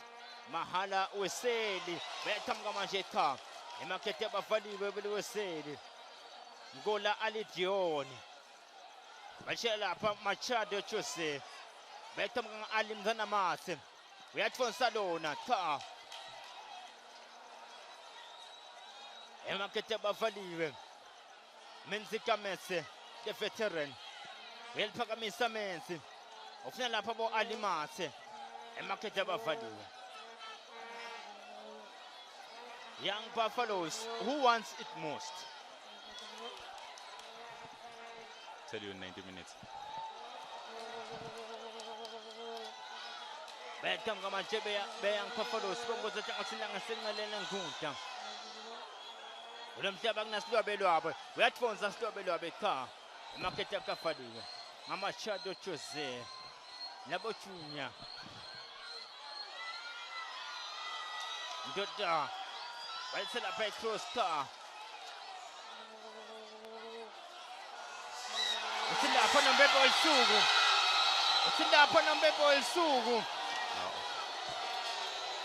Mahala Weseli betamga manje ta. Emakete bafaliwe bele Weseli. Ngola Ali Dion. Bashela pa Machado Chose. Betamga Ali Mzana Mate. Uyayifuna lona ta. Emakete bafaliwe. Menzika Mese, the veteran. Uyaliphakamisa Menzi. Ufuna lapha bo Alimate. Emakete bafaliwe. Young Buffaloes, who wants it most? Tell you in 90 minutes. Betam kama jebe Young Buffaloes bongo zatanga silanga sengalena ngunta. Ulamhlaba kunasiwa belwabe. Uyatfonza siwa belwabe ka. Emakete bafaliwe. Mama Chado Chose. Labo Junior. Ndoda. Bayisela by cross car. Usilapha nombebo olisuku. Usilapha nombebo olisuku.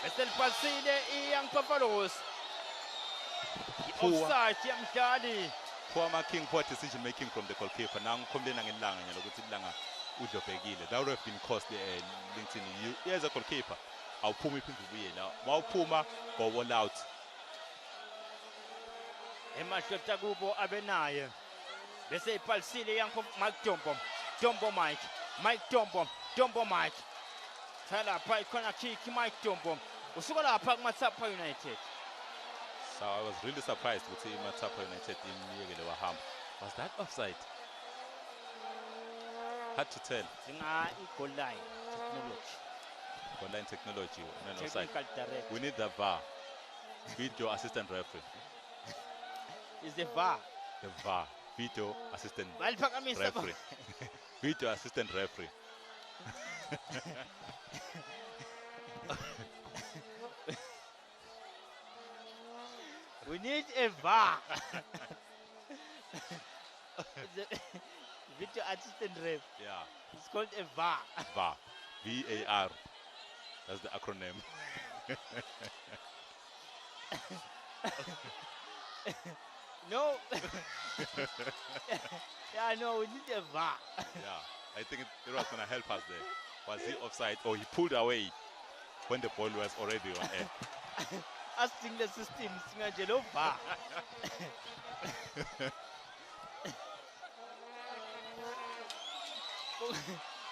Beselipasile iYoung Buffaloes. Offside yamdlali. Poor marking, poor decision making from the goalkeeper. Now ngikhombela ngelanga nyalo ukuthi ilanga udlobhekile. That would have been costly LinkedIn. You as a goalkeeper, awuphuma iphinde ubuye la. Mawuphuma go all out. Emahlota kubo abenaye. Bese ipalsile yanko Mike Dombo. Dombo Mike. Mike Dombo. Dombo Mike. Thala pha ikhona kick Mike Dombo. Usuka lapha kuMatsapa United. So I was really surprised with Matsapa United imiyekele wahamba. Was that offside? Hard to tell. Singa i-goal line technology. Goal line technology. No, offside. Technical director. We need the VAR. Video assistant referee. Is the VAR. The VAR. Video assistant Baliphakamisa referee. Video assistant referee. We need a VAR. Video assistant ref. Yeah. It's called a VAR. VAR. VAR. That's the acronym. No. Yeah, no, we need a VAR. Yeah. I think it was going to help us there. Was he offside or he pulled away when the ball was already on air? Asking the system, singajelo VAR.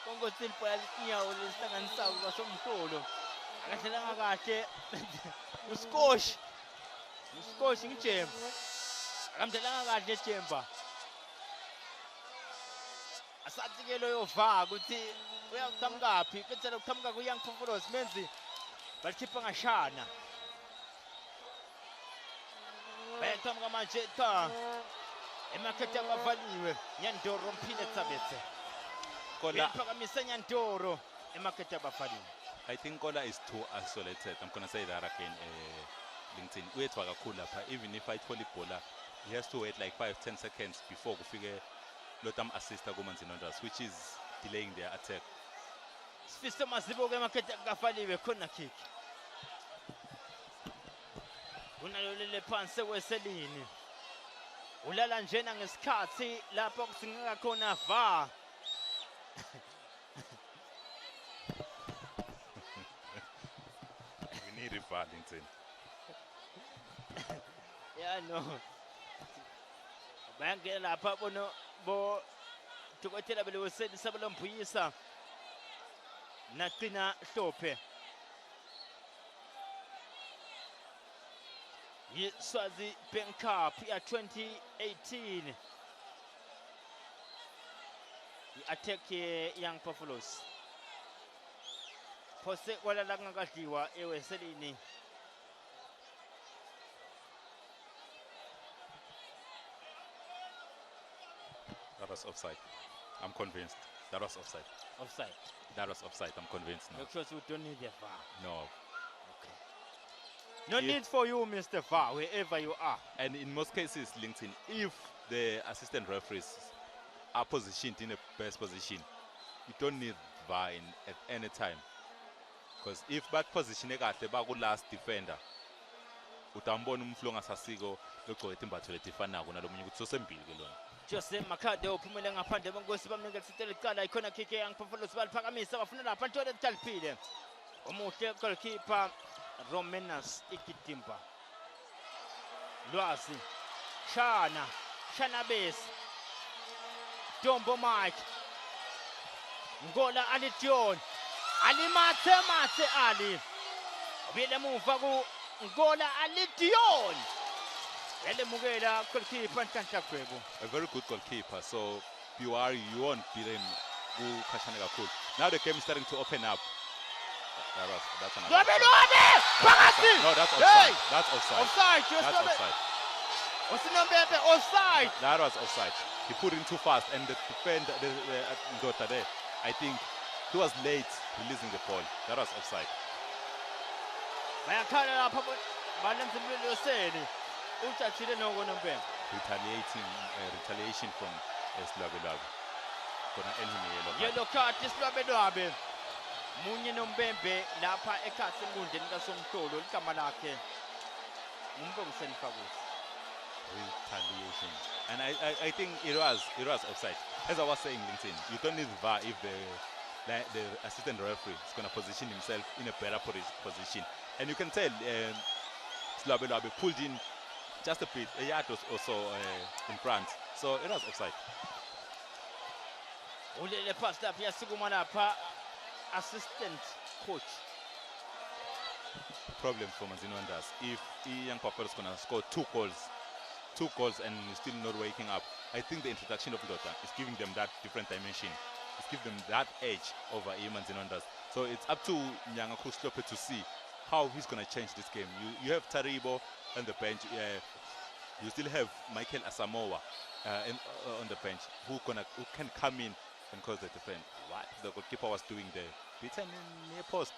Kongo silpo yalinyawo lesihlanganisayo kwasomhlolo. Akahlelanga kahle. Uskosh ngijemba. Akamdelanga kahle ejemba. Asathi ke loyo VAR ukuthi uyaqhamukaphi, bethela ukuqhamuka kuYoung Buffaloes Menzi. Balikhipha ngashana. Bayaqhamuka manje ta. Emakete bavaliwe. Nyandoro mphile tsabetse. Kola, Baphakamisa Nyandoro emakete bavaliwe. I think Kola is too isolated. I'm going to say that again. LinkedIn. Uyethwa kakhulu lapha. Even if I throw ibhola, he has to wait like 5-10 seconds before kufike lotam assista kuManzini Wanderers, which is delaying their attack. Sifiso Mazibo ke emakete bavaliwe khona kick. Unalolele phansi weselini. Ulala njena ngesikhathi lapho kusingeka khona VAR. We need a VAR, LinkedIn. Yeah, no. Bayangena lapha bo dokotela beleweseni sabalomphuyisa. Naqina Hlophe. Swazi Bank Cup ya 2018. I-attack ye-Young Buffaloes. Phose kwalala ngakadliwa eweselini. That was offside. I'm convinced. That was offside. Offside. That was offside. I'm convinced now. Make sure you don't need the VAR. No. Okay. No need for you, Mr. VAR, wherever you are. And in most cases, LinkedIn, if the assistant referees are positioned in a best position, you don't need VAR at any time. Because if back position the last defender, utambona umflo ngasasiko lokho etimbatho letifanayo nalomunye ukuthi sosembili ke lona. Jose Makade uphumele ngaphandle bongosi bamnikeza isitele licala ikhona kick yang Buffaloes baliphakamisa bafuna lapha ntole litalphile. Omuhle goalkeeper Romenas Ikitimba. Lwazi Shana Base. Dombo Mike. Ngola Alition. Ali Mate Ali. Ubile muva ku Ngola Alition. Elemugela goalkeeper Ntanta Kwebo. A very good goalkeeper, so you won't beat him. Now the game is starting to open up. That's another offside. No, that's offside. That's offside. Offside. That's offside. What's the number? Offside. That was offside. He put in too fast, and the defender, Ndota there, I think he was late releasing the ball. That was offside. Retaliation from Slavilav. Yellow card is Slavilav. Munye Nombembe, Lapa Ekatsi Munden, Gasomtolo, Kamalake. Retaliation. And I think it was offside. As I was saying, LinkedIn, you don't need VAR if the assistant referee is going to position himself in a better position. And you can tell Slavilav pulled in just a bit, a yard or so in front. So it was offside. Ulele passed up Yasugumanapa, assistant coach. Problem for Manzini Wanderers. If Young Papa is going to score two goals and still not waking up, I think the introduction of Ndota is giving them that different dimension. It's giving them that edge over Manzini Wanderers. So it's up to Nyanga Kuslope to see how he's going to change this game. You have Taribo on the bench. You still have Michael Asamoah on the bench who can come in and cause the defense. What the goalkeeper was doing there, beaten in near post.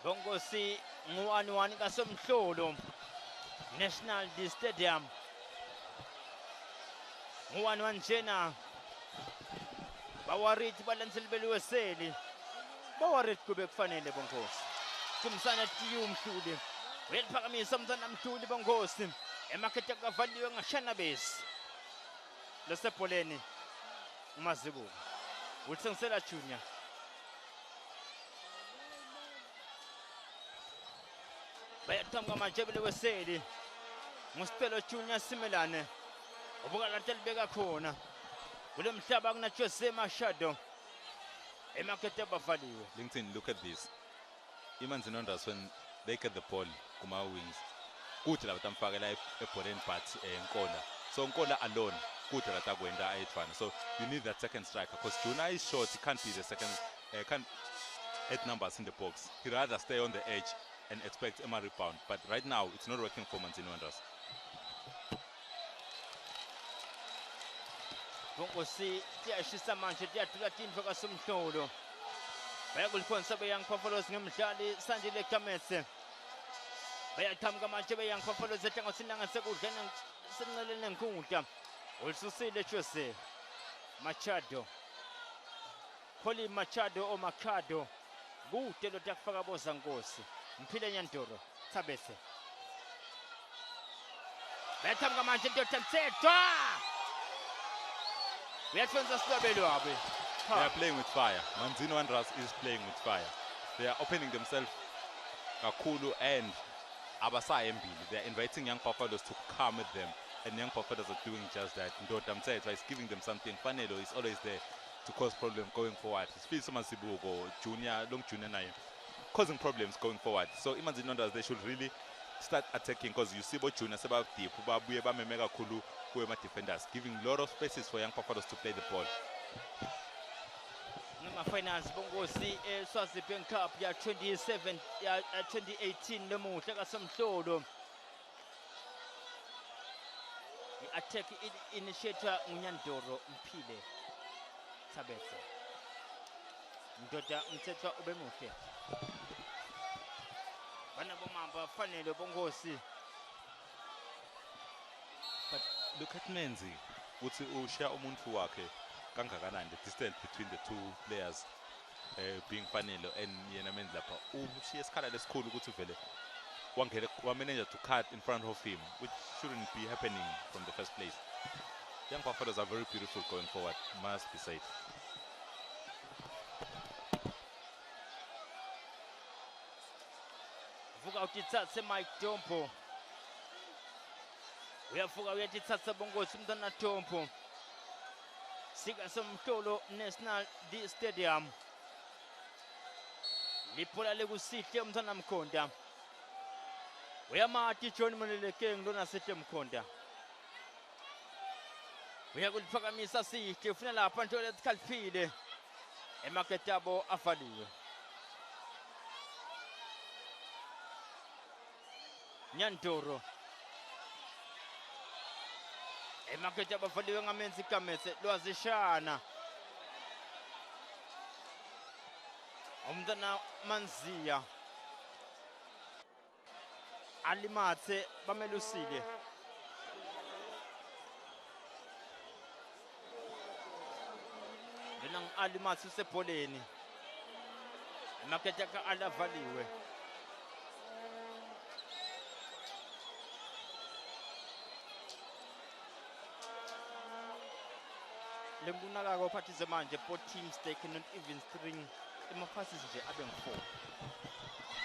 Bongosi Nguanwani Kasomhlolo National Stadium. Nguanwan Jena Bawarit Balansilbelu Seli Bawarit Kubek Fanele Bongos. Kumsana Tium Tudi. Well Pagami something I'm to the Bongosim. Emakataka value and Shana base. Lester Poleni Mazibu. Wilson Sela Junior. Bayatanga Majabele was said. Mustelo Junior Similane. Obugalatel Bega Kona. William Tabagna Josema Shadow. Emakataba value. LinkedIn, look at this. Manzini Wanderers when they get the ball, Kuma wings. Good la batamfakela opponent part Nkola. So Nkola alone, good la tagwenda Ayifuna. So you need that second striker because Juna is short, he can't be the second, can't add numbers in the box. He rather stay on the edge and expect Emma rebound. But right now it's not working for Manzini Wanderers. Bongosi Tiashisa Manchester Tulatin for Kasumtolo. Bayagul Ponsabe Young Buffaloes Nimshali Sanjile Kamese. Bayatamga Manchebe Young Buffaloes at Tangosinang and Segutan and Signal and Kunta. Also say that you say Machado. Holy Machado or Macado. Good Telo Takfarabos and Gosi. Mpile Yantoro. Tabese. Bayatamga Manchester Tanseta. We have friends as well. They are playing with fire. Manzini Wanderers is playing with fire. They are opening themselves. Kakulu and Abasa Mbili. They are inviting Young Buffaloes to come with them. And Young Buffaloes are doing just that. Ndota said it's giving them something. Fanelo is always there to cause problems going forward. It's Masibugo, Junior, Long Junior Nine, causing problems going forward. So Manzini Wanderers, they should really start attacking because you see what Junior Sabab Deep, Buyeba Memega Kulu, who are defenders, giving a lot of spaces for Young Buffaloes to play the ball. Finance Bongosi Swazi Pen Cup ya 2018 Lemu Taka some Solo I-attack initiator ngunyandoro Mphile Thabetse. Ndoda mthethwa ube muhle. Bana bomamba fanele bongosi. But look at Menzi. Uthi ushiya umuntu wakhe kangakanani the distance between the two players being Fanelo and yena Menzi lapha ushiya isikhala lesikhulu ukuthi vele wamanager to cut in front of him, which shouldn't be happening from the first place. Young Buffaloes are very beautiful going forward, must be said. Vuka utitsatse Mike Tompo. Uyavuka uyatitsatsa bongosi umntwana Tompo. Sika somhlolo National D Stadium. Liphola lekusihle umntwana Mkhonda. Uyamati John Molelekeng lona sihle Mkhonda. Uyakuliphakamisa sihle ufuna lapha ntolo ezikhaliphile. Emaketabo afaliwe. Nyandoro. Emaketabo afaliwe ngamenzi Kametse lwazishana. Umntwana Manzia. Alimatse bamelusile. Lena alimatse usebholeni. Emaketaka alavaliwe. Lengunaka parties manje both teams they cannot even string passes nje abe ngu4.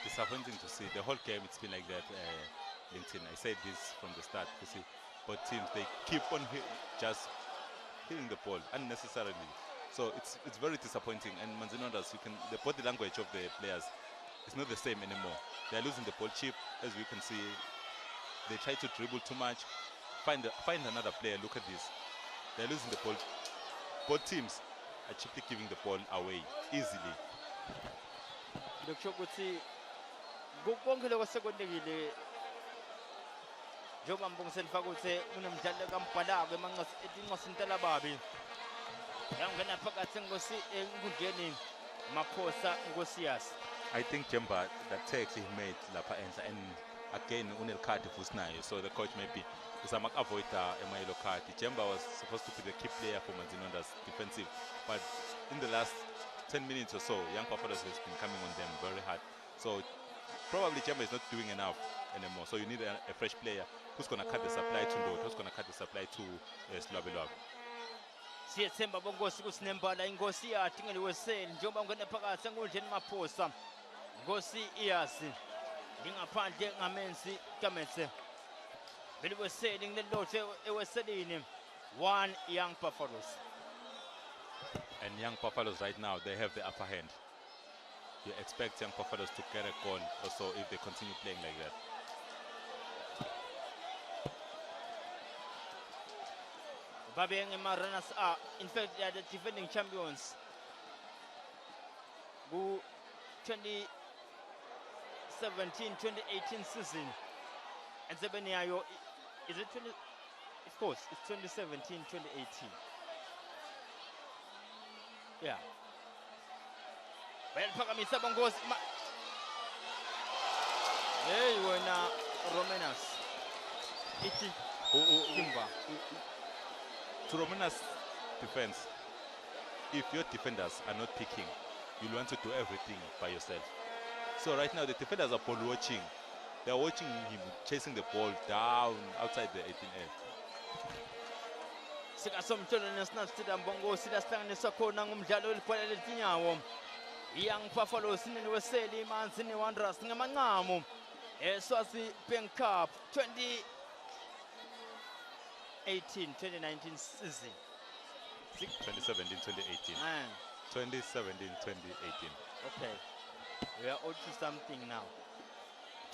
Disappointing to see the whole game. It's been like that. LinkedIn. I said this from the start. You see, both teams they keep on just hitting the ball unnecessarily. So it's very disappointing. And Manzini, the body language of the players is not the same anymore. They're losing the ball cheap, as we can see. They try to dribble too much. Find another player. Look at this. They're losing the ball. Both teams are cheaply giving the ball away easily. Ukuthi konke lokho sekondekile njengoba mbongiseni faka ukuthi unomdlalo kaMbhalako etinqosini telababi yangena phakathi ngosi enkundleni Maphosa Nkosiyasi. I think Jemba that takes he made lapha enhla, and again unel card fusinayo, so the coach maybe uzama avoid a yellow card. Jemba was supposed to be the key player for Manzini defensive, but in the last 10 minutes or so, Young Buffaloes has been coming on them very hard. So probably Jemba is not doing enough anymore. So you need a fresh player who's going to cut the supply to Ndot, who's going to cut the supply to Slabelov. Siyethemba bongosi kusinembala ingosi yathi ngeliweseli njengoba ngene phakathi enkundleni Maphosa. Ngosi iyasi. Ngingaphandle ngamenzi Kametse. Beliweseli ngilelothe eweselini. 1 Young Buffaloes. And Young Buffaloes right now, they have the upper hand. You expect Young Buffaloes to get a goal or so if they continue playing like that. Babeng runners are, in fact, they are the defending champions. Who 2017-2018 season. And Zebeniayo, is it 20? Of course, it's 2017-2018. Yeah. Well, Pakamisa Bongos. Hey, wena Romenas. Iti Kimba. To Romena's defense, if your defenders are not picking, you'll want to do everything by yourself. So right now the defenders are ball watching. They are watching him chasing the ball down outside the 18-8. Sika somtolo National Stadium Bongo sidahlanganiswa khona ngumdlalo welibhola letinyawo. Young Buffaloes neliweseli Manzini Wanderers ngamancamo eSwazi Bank Cup 2018-2019 season. 2017-2018. 2017-2018. Okay. We are on to something now.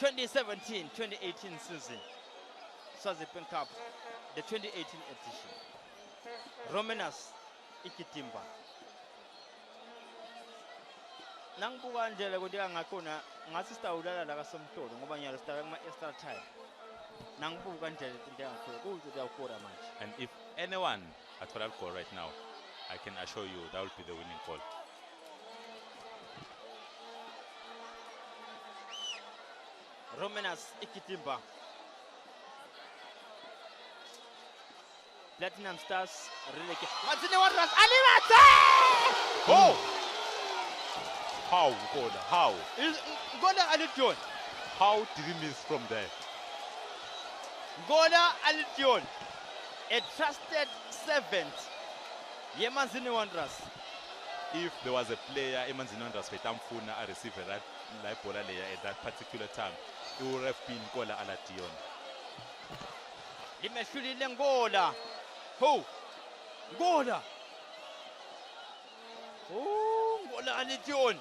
2017-2018 season. Swazi Bank Cup, the 2018 edition. Romenas Ikitimba. Nangbuka ndlela kodwa ngakhona ngathi sitawulala la kaSomhlolo ngoba nyalo sitawela kuma extra time. nangibuka nje into yakho kuthi uyawukora manje. And if anyone at all goal right now, I can assure you that will be the winning goal. Romanas Ikitimba. Platinum Stars releke. Manzini Wanderers Alimate! Oh! How, God? How? Ngola Alition. How did he miss from there? Ngola Alition. A trusted servant. Manzini Wanderers. If there was a player, Manzini Wanderers, Uyayifuna, a receiver that like ball at that particular time, it would have been Ngola Alation. Limeshulile Ngola. Ho! Ngola. Oh, Ngola Alition.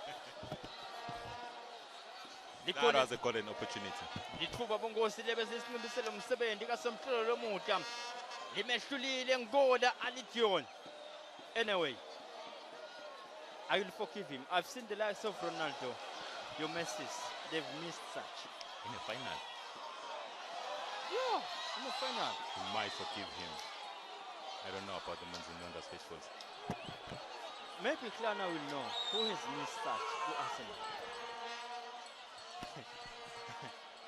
That was a golden opportunity. Lithuba bongosi lebesisinqibisela umsebenzi kaSomhlolo lomuda. Limehlulile Ngola Alition. Anyway, I will forgive him. I've seen the likes of Ronaldo, your Messis. They've missed such. In the final, Yeah, in the final. you might forgive him. I don't know about the Manzini Wanderers faithfuls. Maybe Klana will know who has missed such to Arsenal.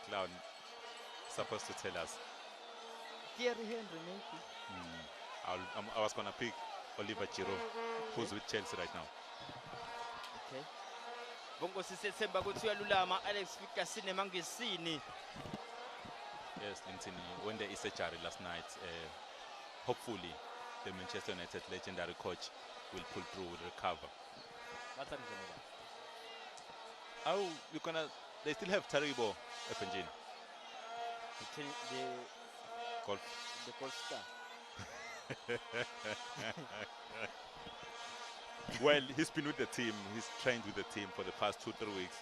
Clown supposed to tell us. Thierry Henry, maybe. I was gonna pick Oliver Giroud, who's with Chelsea right now. Okay. Bongo sisemba ukuthi uyalulama Alex Fikasine mangesini. Yes, Linton, when there is surgery last night, hopefully the Manchester United legendary coach will pull through, will recover. What's happening? Oh, they still have Taribo Epenjin. The Golf. gold star. Well, he's been with the team. He's trained with the team for the past 2-3 weeks.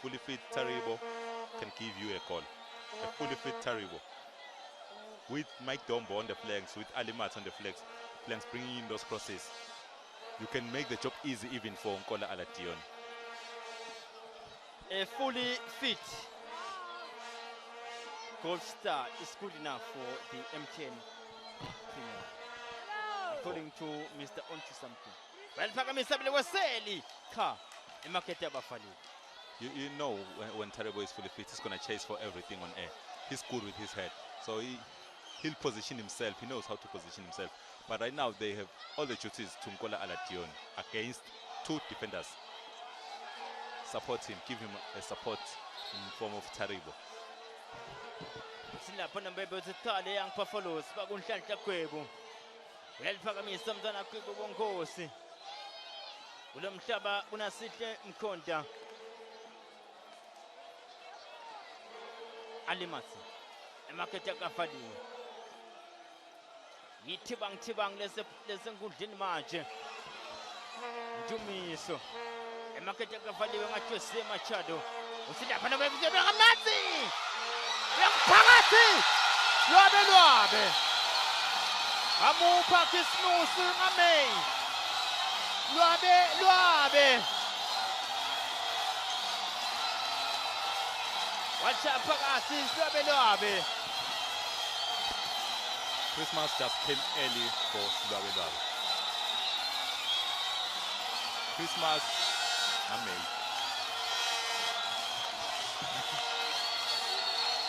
Fully fit Taribo can give you a call. A fully fit Taribo. With Mike Dombo on the flanks, with Alimat on the flanks, bringing in those crosses, you can make the job easy even for Nkola Alation. A fully fit gold star is good enough for the M10 Premier. According to Mr. Onto something. Well, Pakamisa Weseli car in market Abafali. You know when Taribo is fully fit, he's going to chase for everything on air. He's good with his head. So he'll position himself. He knows how to position himself. But right now they have all the duties to Nkola Alation against 2 defenders. Support him, give him a support in the form of Taribo. Silapho nambebe uthale young Buffaloes bakunhlanhla kwebo. Uyaliphakamisa mntwana kwebo bonkosi. Kulo mhlaba kunasihle Mkhonda. Alimatsi. Emarket yakafaliwe. Yithibang lesenkundleni manje. Ndumiso. Emarket yakafaliwe ngaJose Machado. Usilapha nambebe kamnatsi. Phakathi lwabe amupha Kismusi ngamei lwabe wacha phakathi lwabe Christmas just came early for Lwabe. Christmas amazing.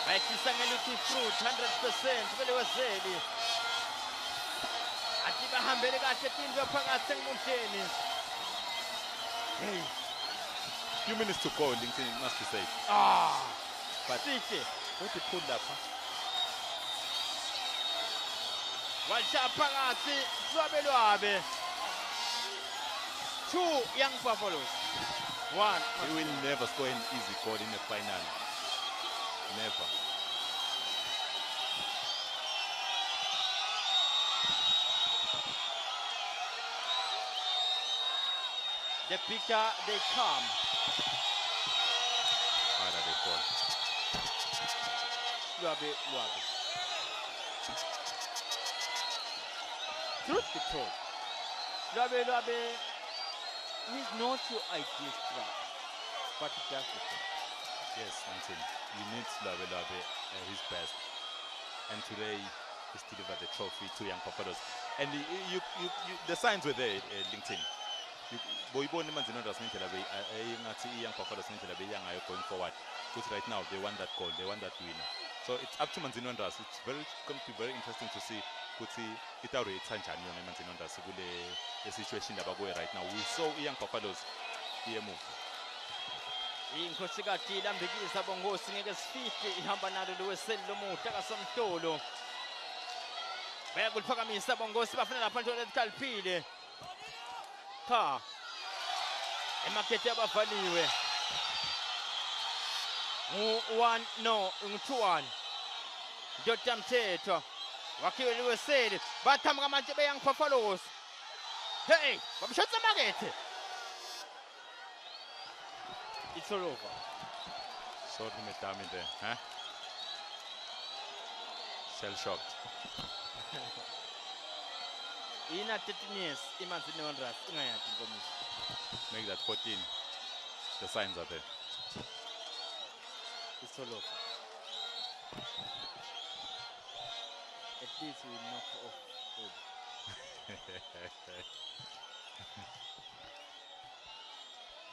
bayisangela fruit 100% vele wazeli athi bahambele kahle tindwe phakathi enkundleni. Hey, Few minutes to go, Lincoln, it must be safe. but sihle What they pulled up, huh? washa phakathi lwabe 2 young Buffaloes 1. He will never score an easy goal in the final. Never. The bigger they come, Harder they fall. lwabe. Truth be told, lwabe, he's not your ideal striker, but he does the thing. Yes, 19. You need Slabe at his best. And today, he's delivered the trophy to Young Buffaloes. And the signs were there, LinkedIn. Boyibone Manzini Wanderers Young Buffaloes going forward. Because right now, they want that goal, they want that winner. So it's up to Manzini Wanderers. It's going to be very interesting to see Itauri Sanchani on Manzini Wanderers the situation that we're going right now. We saw Young Buffaloes here move. Inkosikati lambikisa bongosi ngeke sifike ihamba nalo loweseli lomuhle kasomhlolo bayakuliphakamisa bongosi bafuna lapha nje lekhaliphile cha emakethe abavaliwe ngu-1 no ngu-2-1 Dr. Mthethwa wakhiwe loweseli bathamba manje beYoung Buffaloes hey bamshotsa makethe. It's all over. Sorry, Metami there, huh? Shell shocked. In a 13 years, Manzini Wanderers, Make that 14. The signs are there. It's all over. At least we knock off.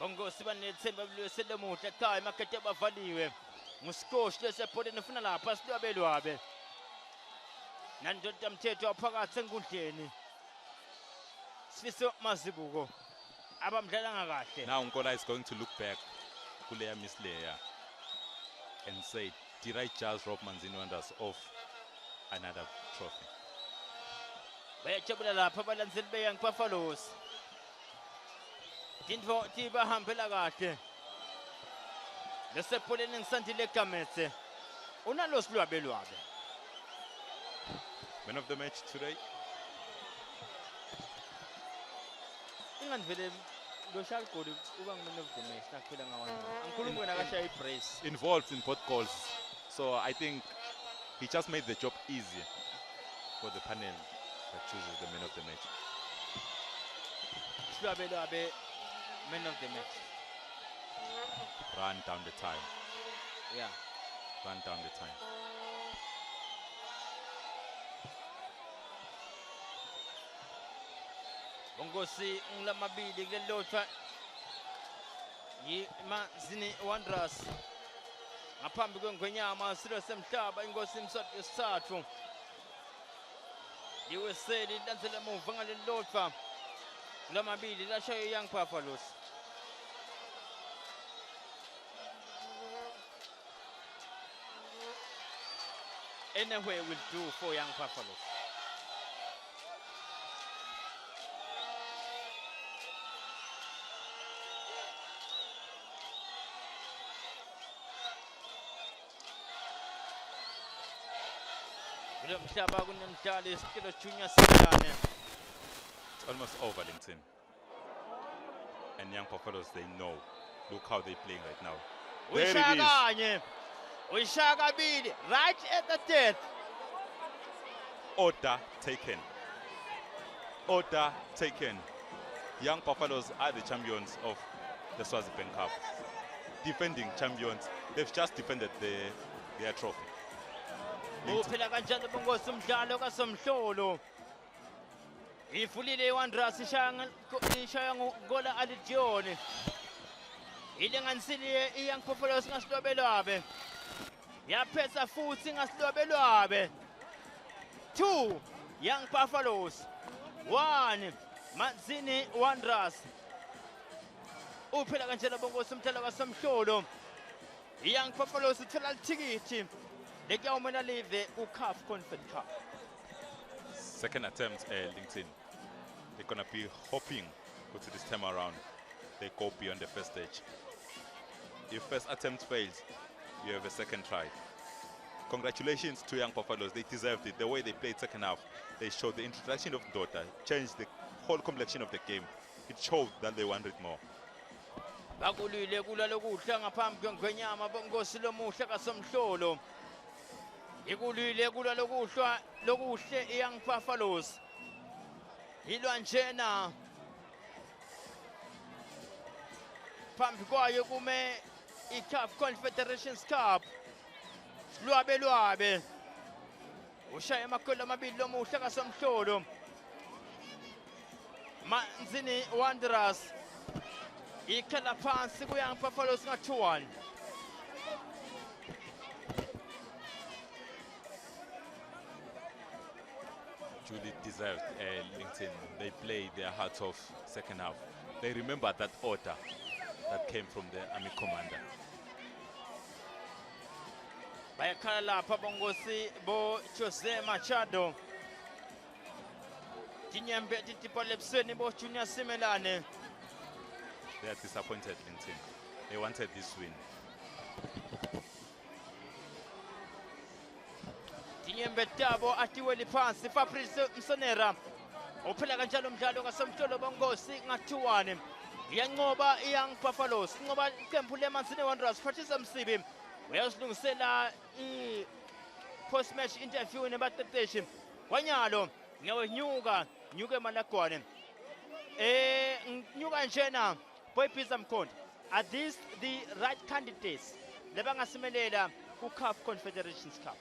Bongo sibanethemba lwesele muhle cha emakethe abavaliwe nguskosh lesepole nifuna lapha silwabelwabe nandoda Mthethwa waphakathi enkundleni Sifiso Mazibuko abamdlala ngakahle. Now Nkola is going to look back kuleya miss leya and say, did I just rob Manzini Wanderers of another trophy? Bayajabula lapha abalandzeli beYoung Buffaloes. Tintfo tibahambela kahle lesepoleni ngisandile Gametse unalosilwabelwabe. Man of the match today. Ingandivele loshal goli uba man of the match nakuphela ngawani angikhulumi wena kashaya ibrace Involved in both goals, so I think he just made the job easier for the panel that chooses the man of the match. silwabelwabe man of the match. Run down the time. Yeah. Run down the time. Bongosi ngilamabili kulelotha yiManzini Wanderers ngaphambi kwengwenyama silo semhlaba inkosi imsotho yesithathu yiweseli landzela emuva ngalelotha lamabili lashaye Young Buffaloes. Anyway will do for Young Buffaloes. Mhlaba kunemdlalo isikilo junior singane. It's almost over, LinkedIn. And Young Buffaloes, they know. Look how they're playing right now. There it is. Uyishakabili right at the death. Order taken. Order taken. Young Buffaloes are the champions of the Swazi Bank Cup. Defending champions. They've just defended their trophy. Uphela kanjani bongosi umdlalo kasomhlolo. Ifulile iWanderers ishaya ngogola alidione. Ilenganisile iYoung Buffaloes ngasilobelwabe. Yaphetha futhi ngasilobelwabe. 2 Young Buffaloes. 1 Manzini Wanderers. Uphela kanjani bongosi umdlalo kasomhlolo. iYoung Buffaloes ithola ithikithi. They go when I leave the UCAF Conference Cup. Second attempt, LinkedIn. They're going to be hoping to this time around they go beyond the first stage. If first attempt fails, you have a second try. Congratulations to Young Buffaloes. They deserved it. The way they played second half, they showed the introduction of Dota, changed the whole complexion of the game. It showed that they wanted more. Bakulile kula lokuhla ngaphambi kwengwenyama bongosi lomuhle kasomhlolo. Ikulile kula lokuhlwa lokuhle iYoung Buffaloes. Ilwa njena phambi kwayo kume i-CAF Confederations Cup. Lwabe. Ushaya amagoli amabili lomuhle kaSomhlolo. Manzini Wanderers ikhala phansi kuYoung Buffaloes nga-2-1. Julie deserved LinkedIn. They played their hearts off second half. They remember that order that came from the army commander. Bayakhala lapha bongosi bo Jose Machado. Tinyembe titipa lebusweni bo Junior Simelane. They are disappointed, LinkedIn. They wanted this win. Tinyembe tabo atiweli phansi Fabrice Msonera. Uphela kanjalo umdlalo kaSomhlolo bongosi nga-2-1. Iyanqoba iYoung Buffaloes. Inqoba iqembu leManzini Wanderers. Patricia Msibi uyazilungisela i-post match interview nebateteshi. Kwanyalo nyuka emalagwane. Nyuka njena Boyphiza Mkhonto. Are these the right candidates lebangasimelela ku-CAF Confederations Cup?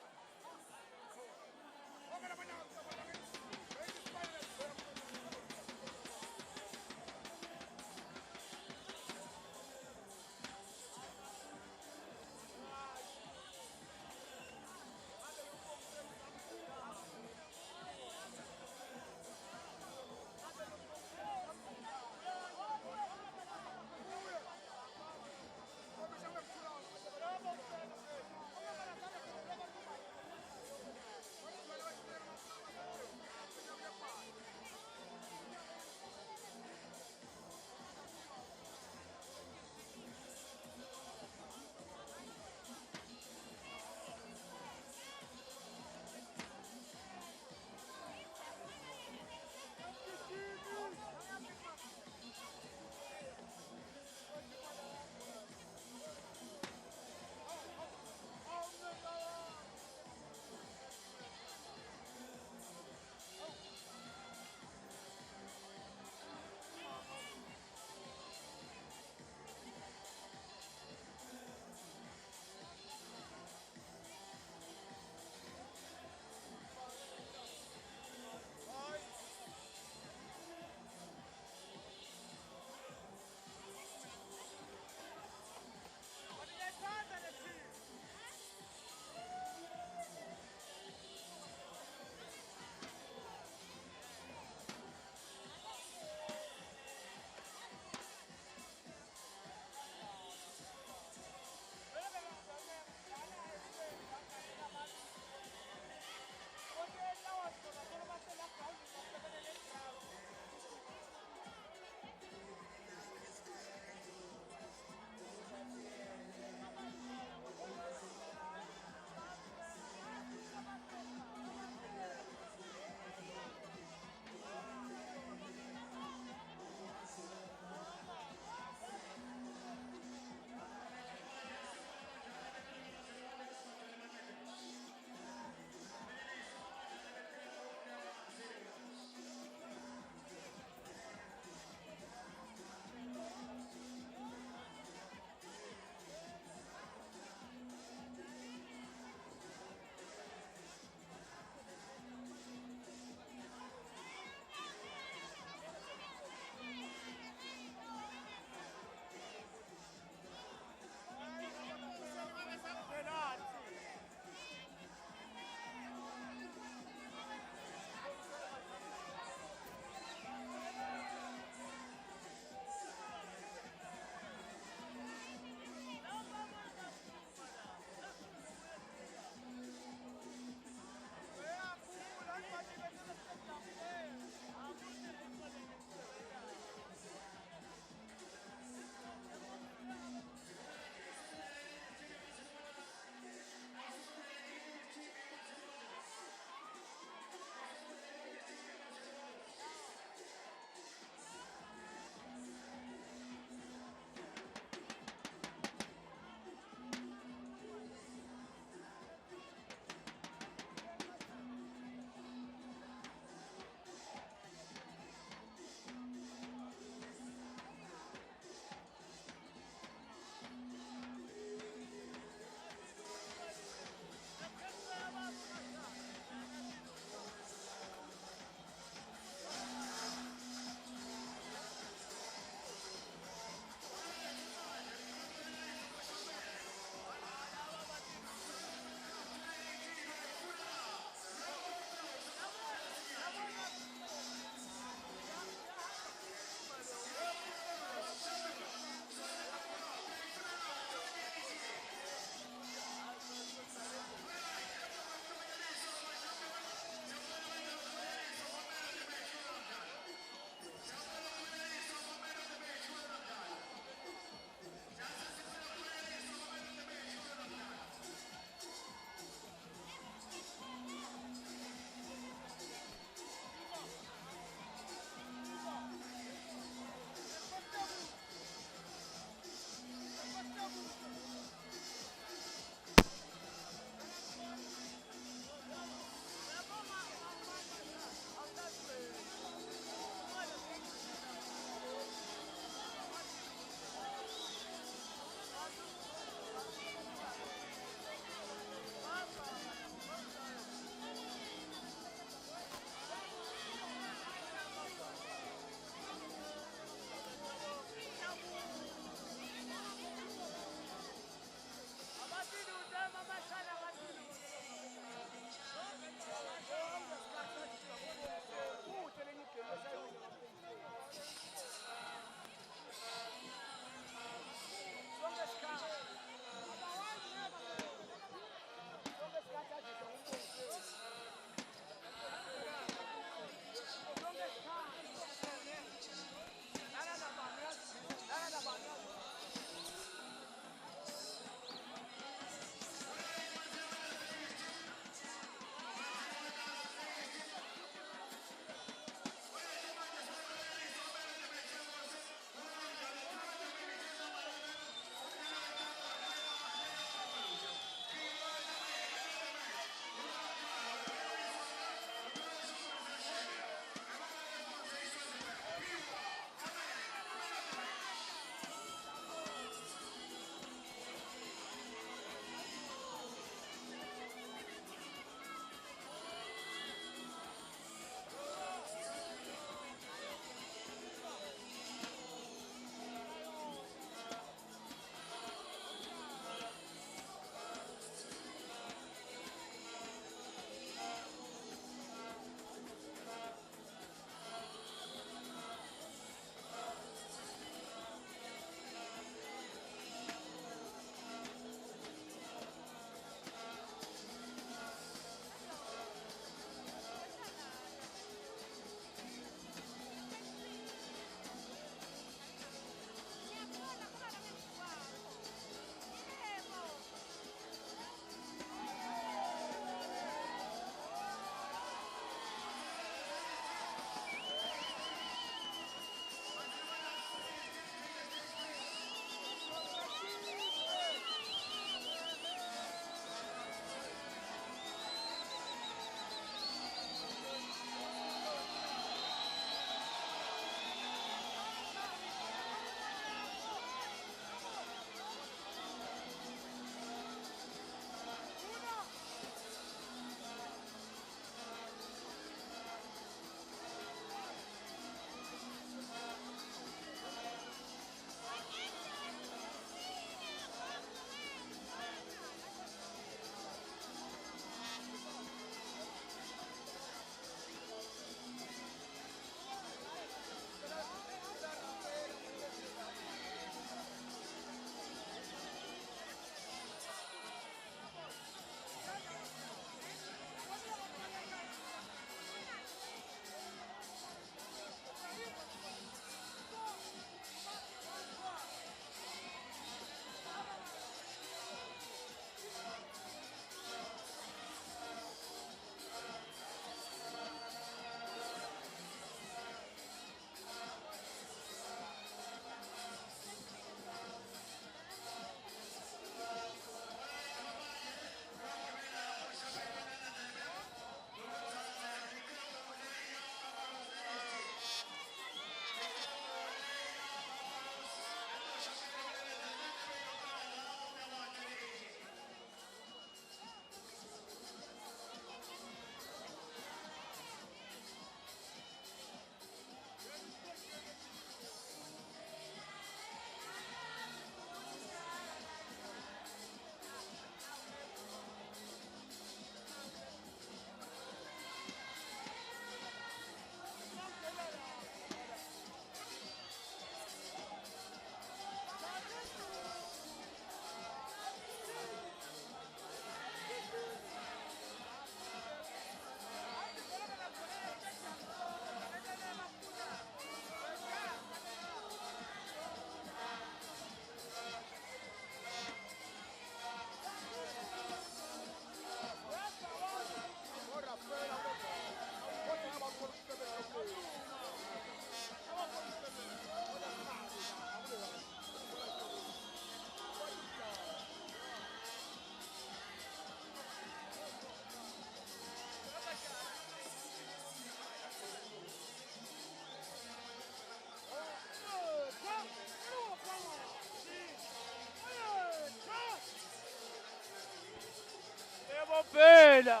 phela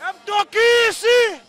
emdokisi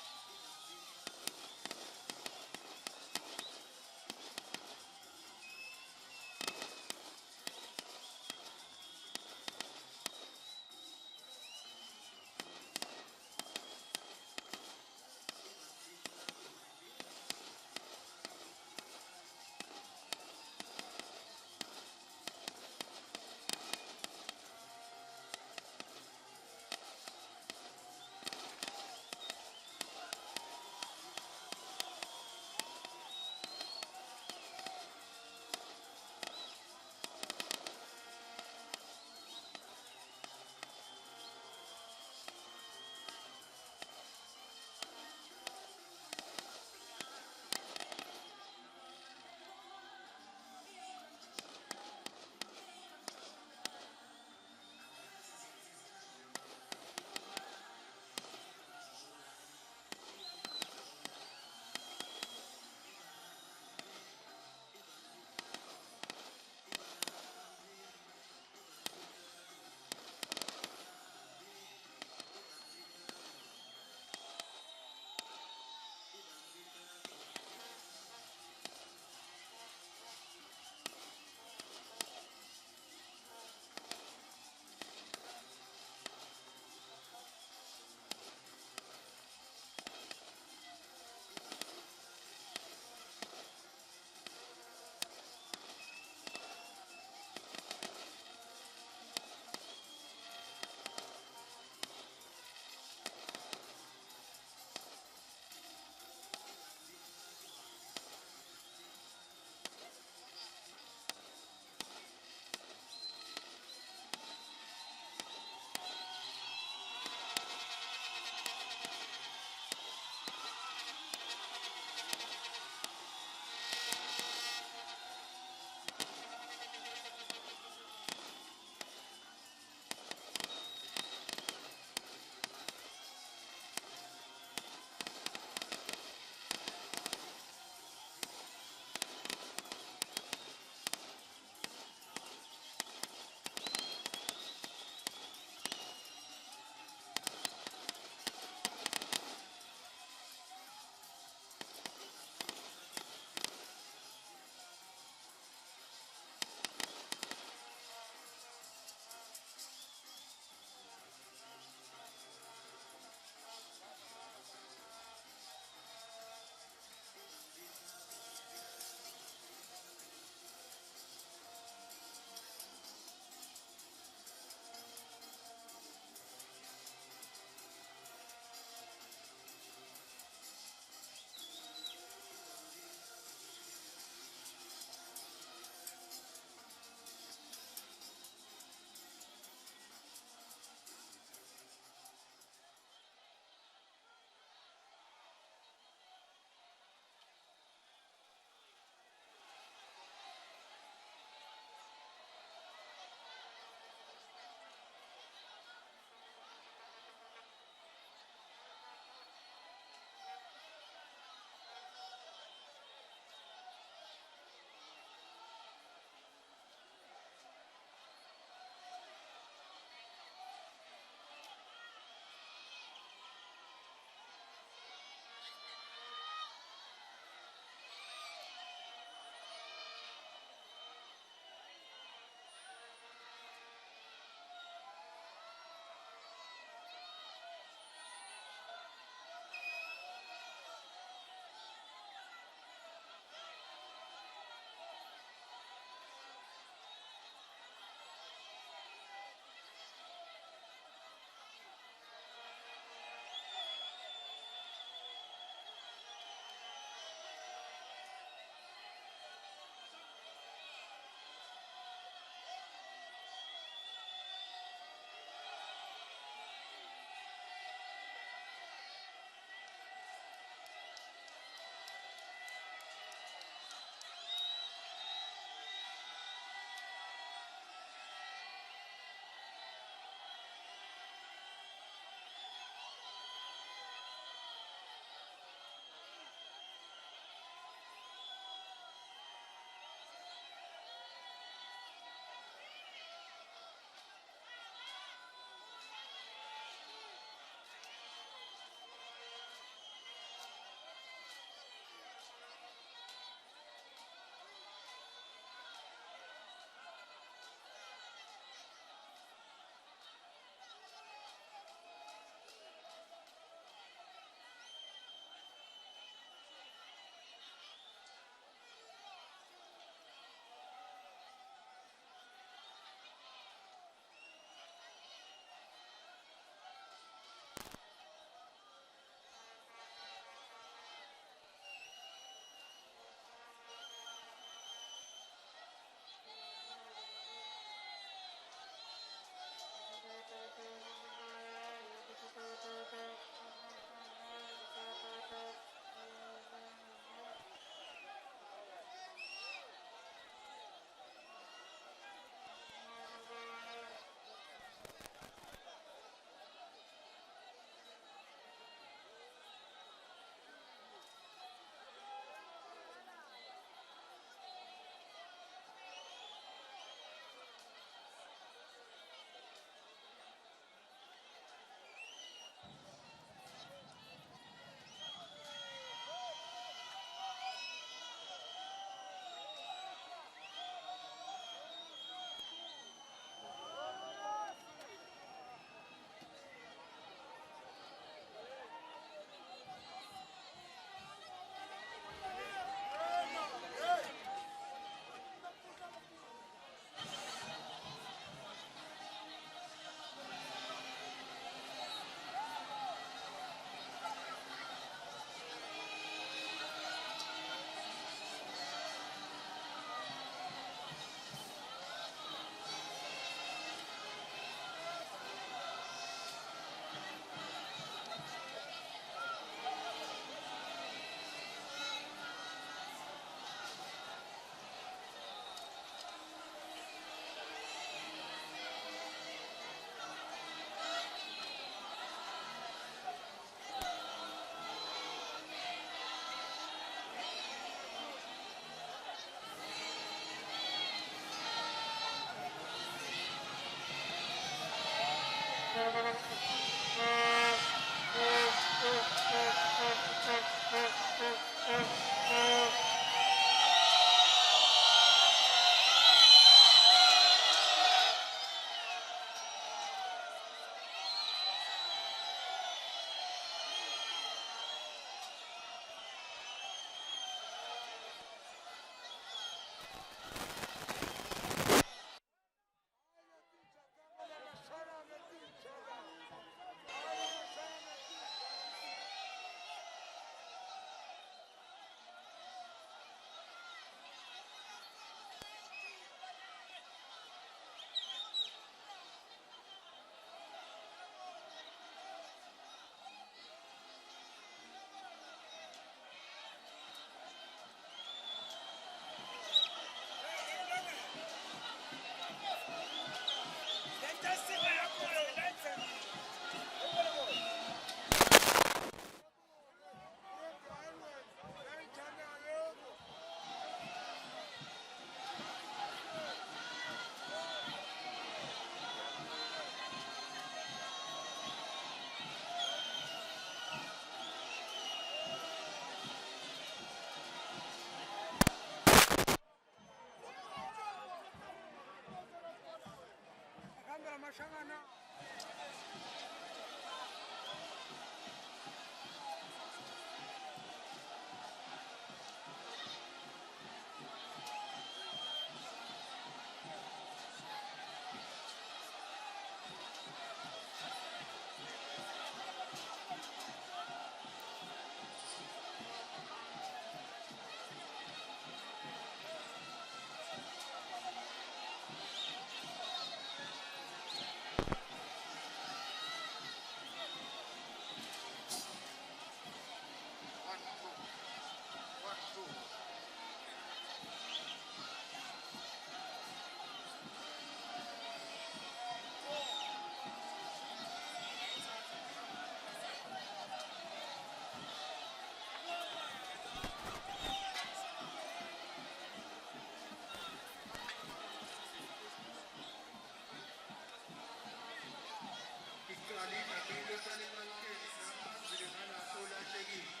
Ikulalika into salimangeni namanzi lengana sola hlekile